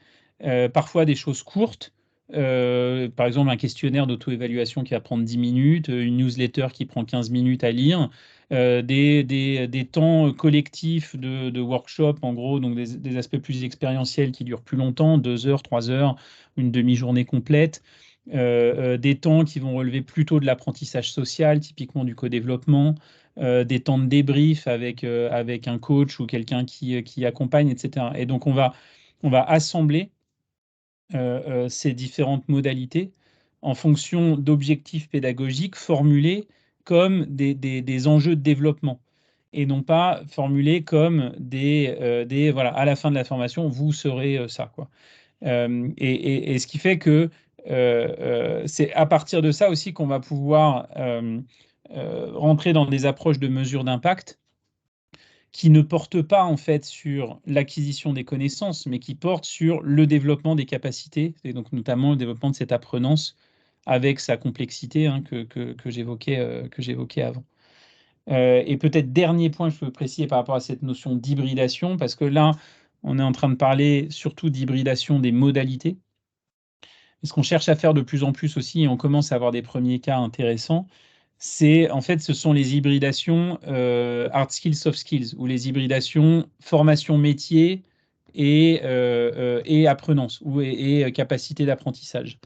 parfois des choses courtes, par exemple un questionnaire d'auto-évaluation qui va prendre 10 minutes, une newsletter qui prend 15 minutes à lire, des temps collectifs de workshop, en gros, donc des aspects plus expérientiels qui durent plus longtemps, 2 heures, 3 heures, une demi-journée complète, des temps qui vont relever plutôt de l'apprentissage social, typiquement du co-développement, des temps de débrief avec un coach ou quelqu'un qui accompagne, etc. Et donc, on va assembler ces différentes modalités en fonction d'objectifs pédagogiques formulés comme des enjeux de développement et non pas formulés comme voilà, à la fin de la formation, vous serez ça, quoi. Et ce qui fait que c'est à partir de ça aussi qu'on va pouvoir rentrer dans des approches de mesure d'impact qui ne portent pas en fait sur l'acquisition des connaissances, mais qui portent sur le développement des capacités, et donc notamment le développement de cette apprenance avec sa complexité, hein, que j'évoquais avant. Et peut-être dernier point que je peux préciser par rapport à cette notion d'hybridation, parce que là, on est en train de parler surtout d'hybridation des modalités. Et ce qu'on cherche à faire de plus en plus aussi, et on commence à avoir des premiers cas intéressants, c'est en fait ce sont les hybridations hard skills, soft skills, ou les hybridations formation métier et apprenance, et capacité d'apprentissage.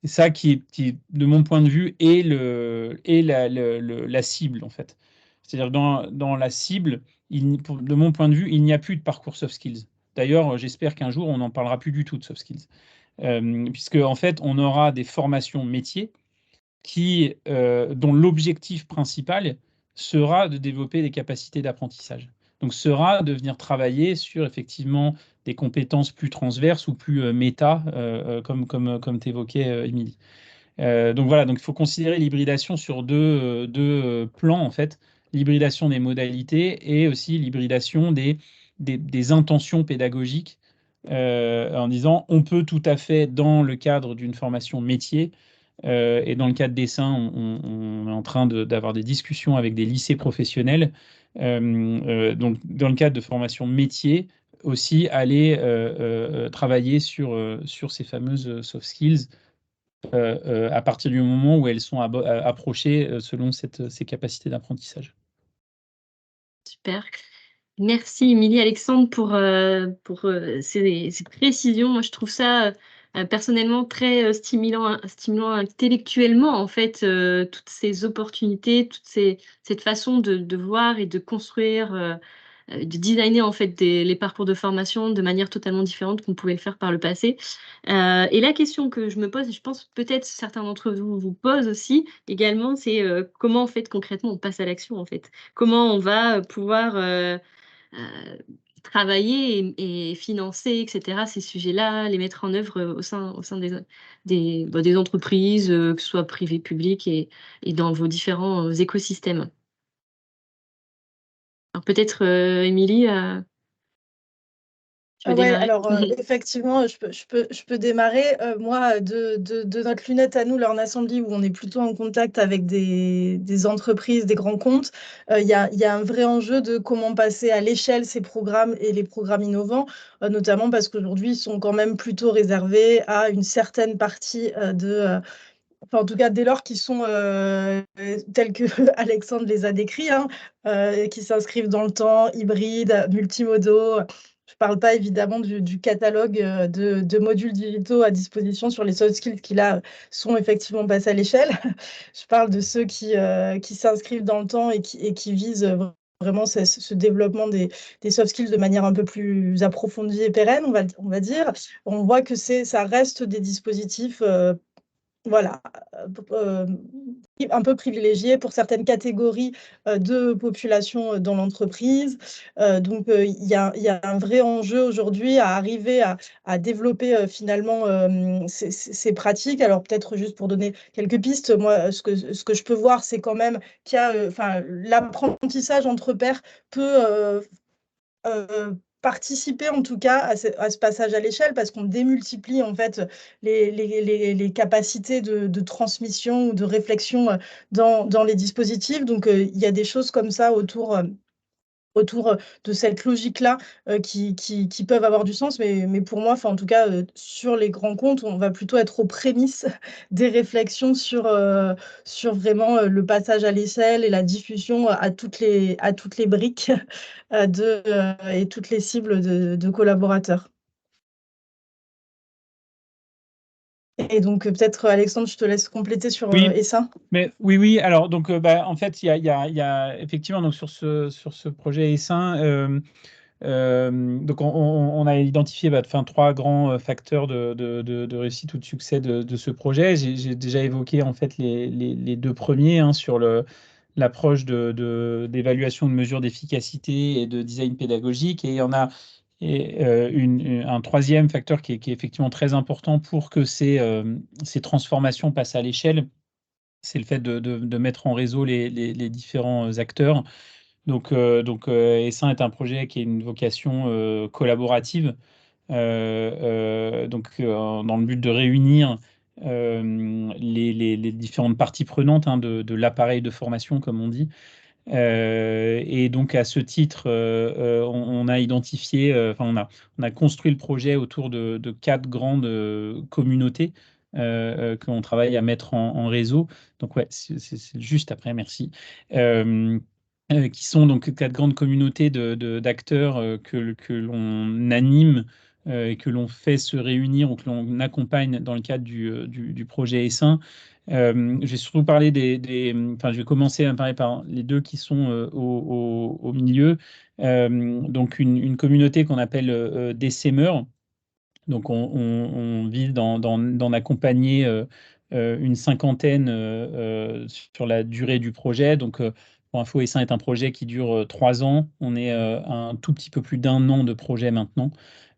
C'est ça qui, de mon point de vue, est la cible, en fait. C'est-à-dire dans la cible, de mon point de vue, il n'y a plus de parcours soft skills. D'ailleurs, j'espère qu'un jour, on n'en parlera plus du tout de soft skills. Puisque, en fait, on aura des formations métiers dont l'objectif principal sera de développer des capacités d'apprentissage. Donc, sera de venir travailler sur, effectivement, des compétences plus transverses ou plus méta, comme tu évoquais, Émilie. Donc voilà, donc il faut considérer l'hybridation sur deux plans, en fait. L'hybridation des modalités et aussi l'hybridation des intentions pédagogiques, en disant on peut tout à fait, dans le cadre d'une formation métier, et dans le cadre dessin, on est en train d'avoir des discussions avec des lycées professionnels. Donc, dans le cadre de formation métier, aussi aller travailler sur ces fameuses soft skills à partir du moment où elles sont approchées selon ces capacités d'apprentissage. Super. Merci Émilie, Alexandre pour ces précisions. Moi, je trouve ça personnellement très stimulant intellectuellement, en fait, toutes ces opportunités, cette façon de voir et de construire, de designer en fait les parcours de formation de manière totalement différente qu'on pouvait le faire par le passé. Et la question que je me pose, et je pense peut-être certains d'entre vous vous posent aussi également, c'est comment en fait concrètement on passe à l'action en fait. Comment on va pouvoir euh, travailler et financer, etc., ces sujets-là, les mettre en œuvre au sein des entreprises, que ce soit privées, publiques et dans vos différents écosystèmes. Alors peut-être, Émilie, tu veux Ouais, démarrer? alors effectivement, je peux démarrer. Moi, de notre lunette à nous, là, en Assembly, où on est plutôt en contact avec des entreprises, des grands comptes, il y a un vrai enjeu de comment passer à l'échelle ces programmes et les programmes innovants, notamment parce qu'aujourd'hui, ils sont quand même plutôt réservés à une certaine partie enfin, en tout cas, dès lors qu'ils sont tels que Alexandre les a décrits, hein, qui s'inscrivent dans le temps, hybrides, multimodaux. Je ne parle pas évidemment du catalogue de modules digitaux à disposition sur les soft skills qui, là, sont effectivement passés à l'échelle. Je parle de ceux qui s'inscrivent dans le temps et qui visent vraiment ce développement des soft skills de manière un peu plus approfondie et pérenne, on va dire. On voit que ça reste des dispositifs voilà, euh, un peu privilégié pour certaines catégories de population dans l'entreprise. Donc, il y a un vrai enjeu aujourd'hui à arriver à développer finalement ces pratiques. Alors, peut-être juste pour donner quelques pistes, moi, ce que je peux voir, c'est quand même qu'il y a, enfin, l'apprentissage entre pairs peut participer en tout cas à ce passage à l'échelle parce qu'on démultiplie en fait les capacités de transmission ou de réflexion dans les dispositifs. Donc, il y a des choses comme ça autour de cette logique-là qui peuvent avoir du sens. Mais pour moi, en tout cas, sur les grands comptes, on va plutôt être aux prémices des réflexions sur vraiment le passage à l'échelle et la diffusion à toutes les briques et toutes les cibles de collaborateurs. Et donc, peut-être, Alexandre, je te laisse compléter sur Oui, Essa. mais oui. Alors, donc, en fait, il y a effectivement donc sur ce projet Essin, donc on a identifié trois grands facteurs de réussite ou de succès de ce projet. J'ai déjà évoqué en fait les deux premiers, hein, sur l'approche d'évaluation de mesures d'efficacité et de design pédagogique. Et il y en a un troisième facteur qui est effectivement très important pour que ces transformations passent à l'échelle. C'est le fait de mettre en réseau les différents acteurs. Donc, Essin est un projet qui a une vocation collaborative, dans le but de réunir les différentes parties prenantes, hein, de l'appareil de formation, comme on dit. Et donc, à ce titre, on a identifié, on a construit le projet autour de quatre grandes communautés. qu'on travaille à mettre en réseau. Donc ouais, c'est juste après, merci. Qui sont donc 4 grandes communautés d'acteurs que l'on anime et que l'on fait se réunir ou que l'on accompagne dans le cadre du projet Essaim. Je vais surtout parler enfin, je vais commencer à parler par les deux qui sont au milieu. Donc une communauté qu'on appelle des sémeurs. Donc on vise d'en accompagner une cinquantaine sur la durée du projet. Donc pour info, Essaim est un projet qui dure 3 ans. On est un tout petit peu plus d'1 an de projet maintenant.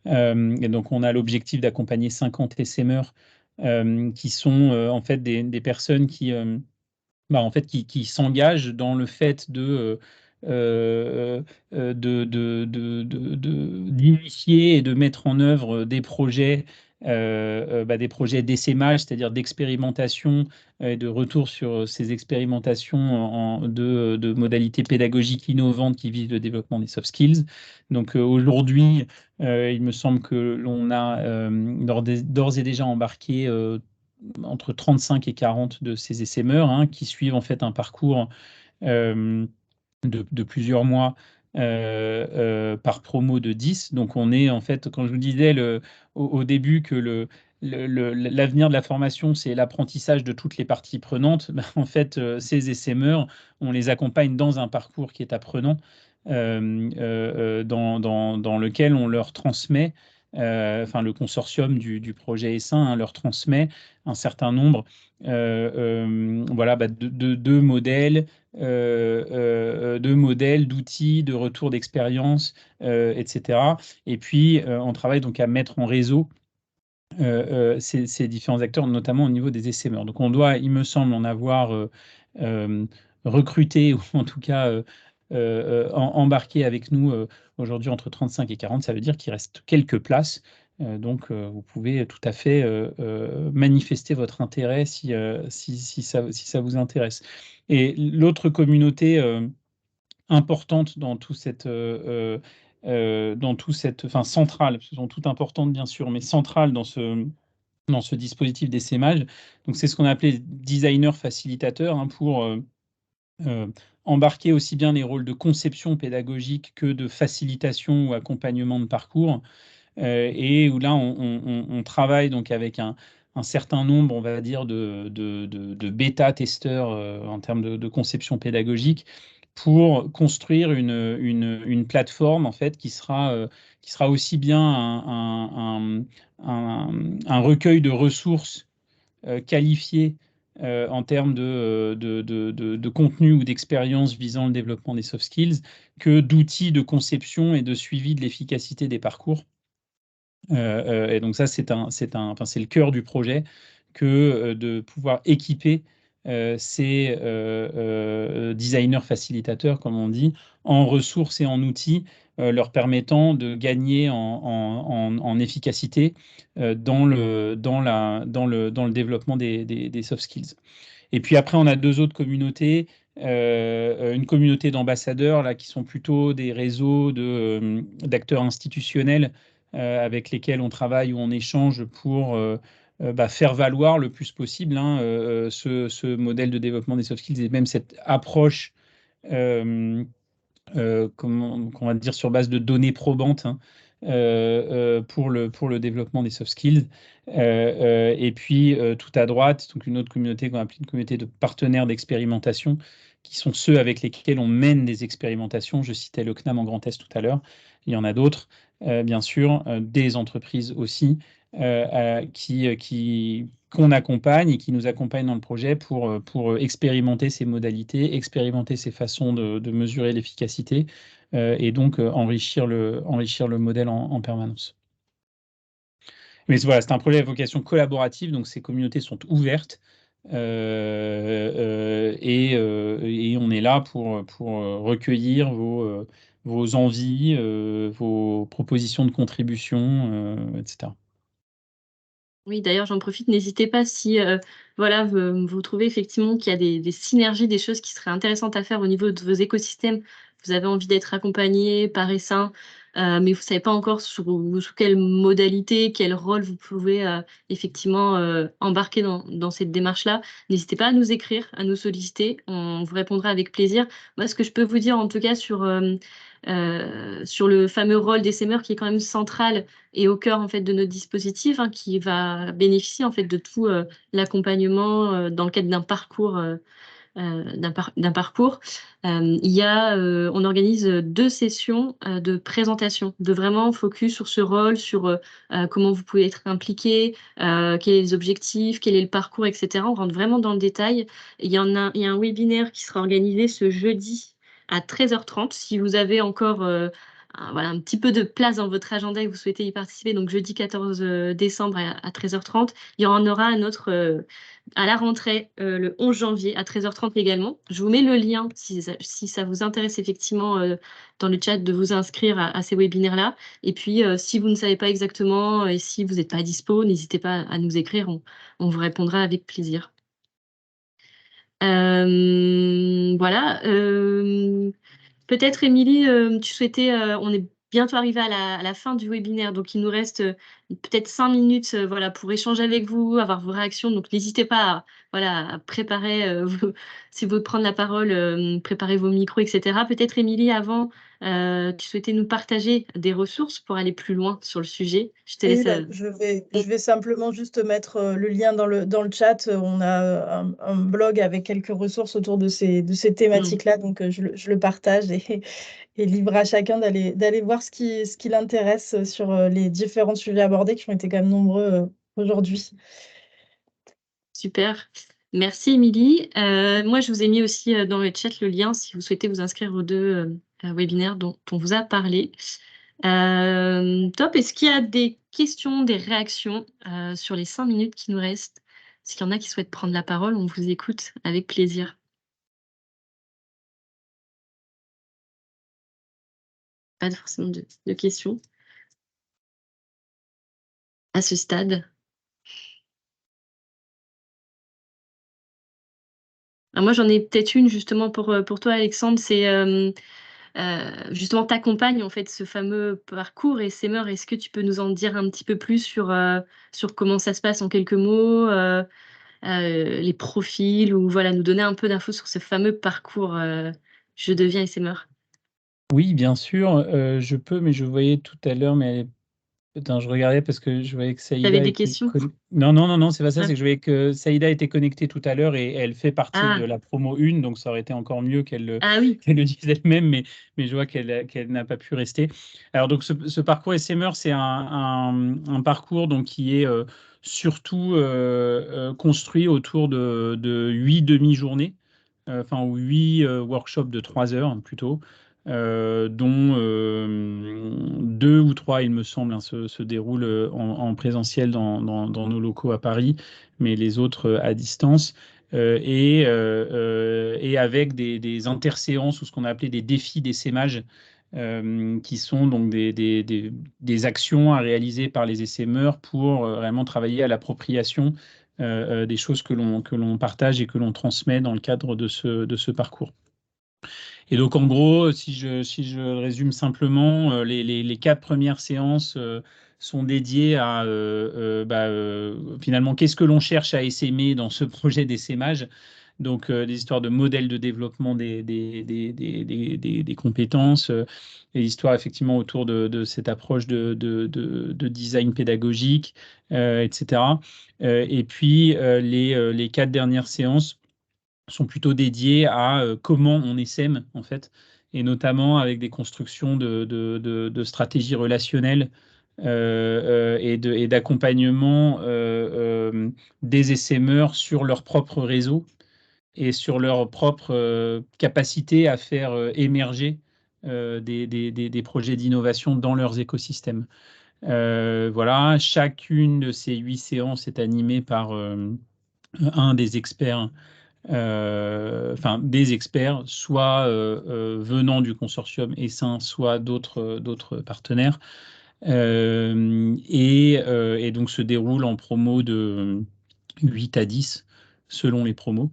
Et donc on a l'objectif d'accompagner 50 SMER qui sont en fait des personnes qui s'engagent dans le fait d'initier et de mettre en œuvre des projets d'essaimage, c'est-à-dire d'expérimentation et de retour sur ces expérimentations de modalités pédagogiques innovantes qui visent le développement des soft skills. Donc aujourd'hui, il me semble que l'on a d'ores et déjà embarqué entre 35 et 40 de ces essaimeurs qui suivent en fait un parcours euh, de plusieurs mois par promo de 10. Donc on est en fait, quand je vous disais au début que l'avenir de la formation, c'est l'apprentissage de toutes les parties prenantes, ben, en fait, ces essaimeurs, on les accompagne dans un parcours qui est apprenant, dans lequel on leur transmet, enfin le consortium du projet Essaim leur transmet un certain nombre voilà, de modèles, d'outils, de retours d'expérience, etc. Et puis, on travaille donc à mettre en réseau ces différents acteurs, notamment au niveau des essaimeurs. Donc, on doit, il me semble, en avoir euh, recruté, ou en tout cas embarqué avec nous aujourd'hui entre 35 et 40. Ça veut dire qu'il reste quelques places. Donc, vous pouvez tout à fait manifester votre intérêt si ça vous intéresse. Et l'autre communauté importante enfin centrale, parce qu'elles sont toutes importantes bien sûr, mais centrale dans ce dispositif d'essaimage. Donc c'est ce qu'on appelait designer facilitateur pour euh, embarquer aussi bien les rôles de conception pédagogique que de facilitation ou accompagnement de parcours. Et où là, on travaille donc avec un certain nombre, on va dire, de bêta-testeurs en termes de conception pédagogique pour construire une plateforme en fait qui sera aussi bien un recueil de ressources qualifiées en termes de contenu ou d'expérience visant le développement des soft skills que d'outils de conception et de suivi de l'efficacité des parcours. Et donc ça, enfin, c'est le cœur du projet que de pouvoir équiper ces designers facilitateurs, comme on dit, en ressources et en outils, leur permettant de gagner en efficacité dans le développement des soft skills. Et puis après, on a deux autres communautés. Une communauté d'ambassadeurs là qui sont plutôt des réseaux d'acteurs institutionnels avec lesquels on travaille ou on échange pour faire valoir le plus possible ce modèle de développement des soft skills et même cette approche qu'on va dire sur base de données probantes pour le développement des soft skills. Et puis tout à droite, donc une autre communauté qu'on appelle une communauté de partenaires d'expérimentation, qui sont ceux avec lesquels on mène des expérimentations. Je citais le CNAM en Grand Est tout à l'heure. Il y en a d'autres, bien sûr, des entreprises aussi, qu'on accompagne et qui nous accompagnent dans le projet pour expérimenter ces modalités, expérimenter ces façons de mesurer l'efficacité et donc enrichir le modèle en permanence. Mais voilà, c'est un projet à vocation collaborative, donc ces communautés sont ouvertes et on est là pour recueillir vos envies, vos propositions de contribution, etc. Oui, d'ailleurs, j'en profite, n'hésitez pas si voilà, vous trouvez effectivement qu'il y a des synergies, des choses qui seraient intéressantes à faire au niveau de vos écosystèmes vous avez envie d'être accompagné par Essin, mais vous ne savez pas encore sous quelle modalité, quel rôle vous pouvez effectivement embarquer dans cette démarche-là, n'hésitez pas à nous écrire, à nous solliciter, on vous répondra avec plaisir. Moi, ce que je peux vous dire en tout cas sur le fameux rôle des SEMER qui est quand même central et au cœur en fait de notre dispositif, hein, qui va bénéficier en fait de tout l'accompagnement dans le cadre d'un parcours. D'un parcours, on organise 2 sessions de présentation, de vraiment focus sur ce rôle, sur comment vous pouvez être impliqué, quels sont les objectifs, quel est le parcours, etc. On rentre vraiment dans le détail. Il y a un webinaire qui sera organisé ce jeudi à 13h30. Si vous avez encore voilà, un petit peu de place dans votre agenda et que vous souhaitez y participer, donc jeudi 14 décembre à 13h30, il y en aura un autre à la rentrée le 11 janvier à 13h30 également. Je vous mets le lien si ça vous intéresse effectivement dans le chat de vous inscrire à ces webinaires-là. Et puis, si vous ne savez pas exactement et si vous n'êtes pas dispo, n'hésitez pas à nous écrire, on vous répondra avec plaisir. Voilà. Peut-être, Émilie, tu souhaitais, on est bientôt arrivé à la fin du webinaire, donc il nous reste peut-être 5 minutes voilà, pour échanger avec vous, avoir vos réactions. Donc n'hésitez pas à, voilà, à préparer, si vous voulez prendre la parole, préparez vos micros, etc. Peut-être, Émilie, avant, tu souhaitais nous partager des ressources pour aller plus loin sur le sujet. Je te Oui, laisse. bah, je vais simplement juste mettre le lien dans le chat. On a un blog avec quelques ressources autour de ces thématiques-là, donc je le partage et libre à chacun d'aller voir ce qui l'intéresse sur les différents sujets abordés qui ont été quand même nombreux aujourd'hui. Super. Merci, Émilie. Moi, je vous ai mis aussi dans le chat le lien si vous souhaitez vous inscrire aux 2 webinaires dont on vous a parlé. Top. Est-ce qu'il y a des questions, des réactions sur les 5 minutes qui nous restent? S'il y en a qui souhaitent prendre la parole, on vous écoute avec plaisir. Pas forcément de questions à ce stade. Alors moi, j'en ai peut-être une justement pour toi, Alexandre. C'est justement t'accompagne en fait ce fameux parcours et SEMER. Est-ce que tu peux nous en dire un petit peu plus sur comment ça se passe en quelques mots, les profils ou voilà, nous donner un peu d'infos sur ce fameux parcours Je deviens SEMER. Oui, bien sûr, je peux, mais je voyais tout à l'heure, mais attends, je regardais parce que je voyais que Tu avais Saïda des était questions? non, c'est pas ça, Ah, c'est que je voyais que Saïda était connectée tout à l'heure et elle fait partie de ah, la promo 1, donc ça aurait été encore mieux qu'elle ah oui, qu'elle le dise elle-même, mais je vois qu'elle n'a pas pu rester. Alors, donc, ce parcours SMER, c'est un parcours donc, qui est surtout construit autour de 8 demi-journées, enfin, ou 8 workshops de 3 heures plutôt. Dont 2 ou 3, il me semble, hein, se déroulent en présentiel dans nos locaux à Paris, mais les autres à distance, et avec des interséances ou ce qu'on a appelé des défis d'essaimage, qui sont donc des actions à réaliser par les essaimeurs pour vraiment travailler à l'appropriation des choses que l'on partage et que l'on transmet dans le cadre de ce parcours. Et donc, en gros, si je résume simplement, les 4 premières séances sont dédiées à finalement qu'est-ce que l'on cherche à essaimer dans ce projet d'essaimage. Donc, des histoires de modèles de développement des compétences, des histoires effectivement autour de cette approche de design pédagogique, etc. Et puis, les 4 dernières séances sont plutôt dédiés à comment on essaime, en fait, et notamment avec des constructions de stratégies relationnelles et d'accompagnement des essaimeurs sur leur propre réseau et sur leur propre capacité à faire émerger des projets d'innovation dans leurs écosystèmes. Voilà, chacune de ces 8 séances est animée par un des experts, enfin des experts, soit venant du consortium Essin, soit d'autres partenaires, et donc se déroule en promo de 8 à 10 selon les promos.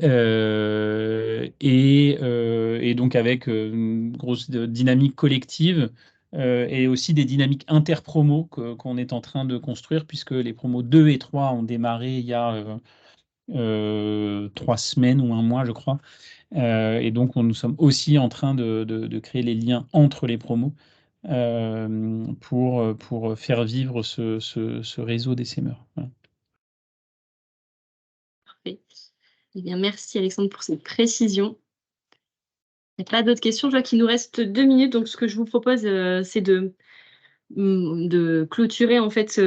Et donc avec une grosse dynamique collective et aussi des dynamiques interpromos qu'on est en train de construire, puisque les promos 2 et 3 ont démarré il y a 3 semaines ou un mois, je crois. Et donc, nous sommes aussi en train de créer les liens entre les promos pour faire vivre ce réseau d'essaimeurs. Voilà. Parfait. Eh bien, merci Alexandre pour cette précision. Il n'y a pas d'autres questions. Je vois qu'il nous reste 2 minutes, donc ce que je vous propose, c'est de clôturer en fait,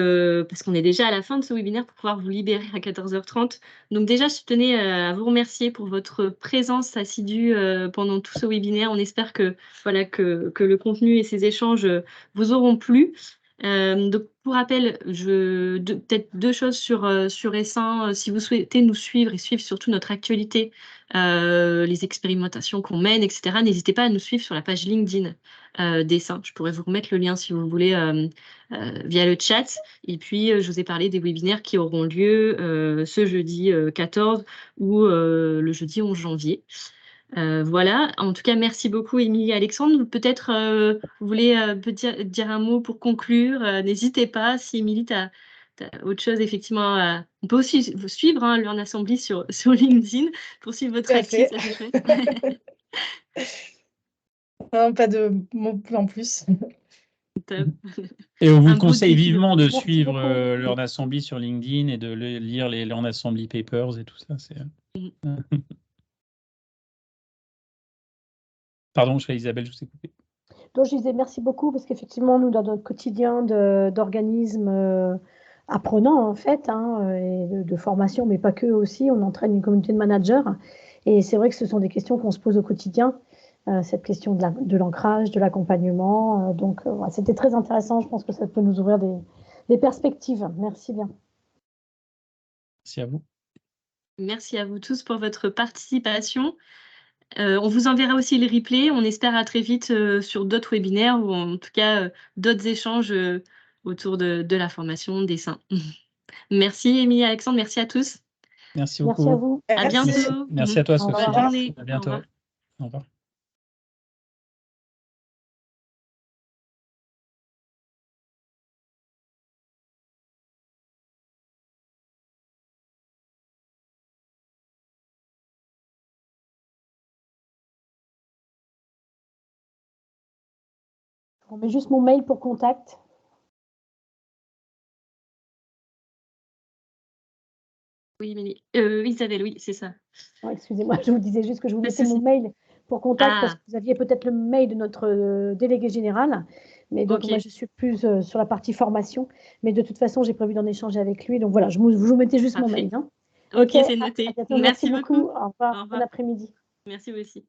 parce qu'on est déjà à la fin de ce webinaire pour pouvoir vous libérer à 14h30. Donc déjà, je tenais à vous remercier pour votre présence assidue pendant tout ce webinaire. On espère que, voilà, que le contenu et ces échanges vous auront plu. Donc pour rappel, peut-être 2 choses sur Essaim. Si vous souhaitez nous suivre et suivre surtout notre actualité, les expérimentations qu'on mène, etc., n'hésitez pas à nous suivre sur la page LinkedIn d'Essaim. Je pourrais vous remettre le lien si vous voulez via le chat. Et puis, je vous ai parlé des webinaires qui auront lieu ce jeudi 14 ou le jeudi 11 janvier. Voilà, en tout cas, merci beaucoup, Émilie et Alexandre. Peut-être vous voulez dire un mot pour conclure. N'hésitez pas, si Émilie, tu as autre chose, effectivement. On peut aussi vous suivre, hein, Learn Assembly sur LinkedIn pour suivre votre Tout à actif, fait. ça c'est chouette. Non, pas de mots en plus. Top. Et on vous Un beau conseille défi. vivement de Merci suivre beaucoup. Learn Assembly sur LinkedIn et de lire les Learn Assembly Papers et tout ça. Pardon, Isabelle, je vous ai coupé. Donc, je disais merci beaucoup parce qu'effectivement, nous, dans notre quotidien d'organismes apprenants, en fait, hein, et de formation, mais pas que aussi, on entraîne une communauté de managers. Et c'est vrai que ce sont des questions qu'on se pose au quotidien, cette question de l'ancrage, de l'accompagnement. Donc, voilà, c'était très intéressant. Je pense que ça peut nous ouvrir des perspectives. Merci bien. Merci à vous. Merci à vous tous pour votre participation. On vous enverra aussi les replays. On espère à très vite sur d'autres webinaires ou en tout cas d'autres échanges autour de la formation d'Essaim. Merci Émilie, Alexandre, merci à tous. Merci beaucoup. Merci à vous. À bientôt. Merci à toi, Sophie. Bonne journée. À bientôt. Au revoir. Au revoir. On met juste mon mail pour contact. Oui, Émilie. Isabelle, oui, c'est ça. Oh, excusez-moi, je vous disais juste que je vous Pas de mettais mon souci. mail pour contact parce que vous aviez peut-être le mail de notre délégué général. Mais donc, Ok. moi, je suis plus sur la partie formation. Mais de toute façon, j'ai prévu d'en échanger avec lui. Donc, voilà, je vous mettais juste mon Parfait. mail. Hein. Ok, c'est noté. À bientôt. Merci beaucoup. beaucoup. Au revoir. Au revoir. Bon après-midi. Merci vous aussi.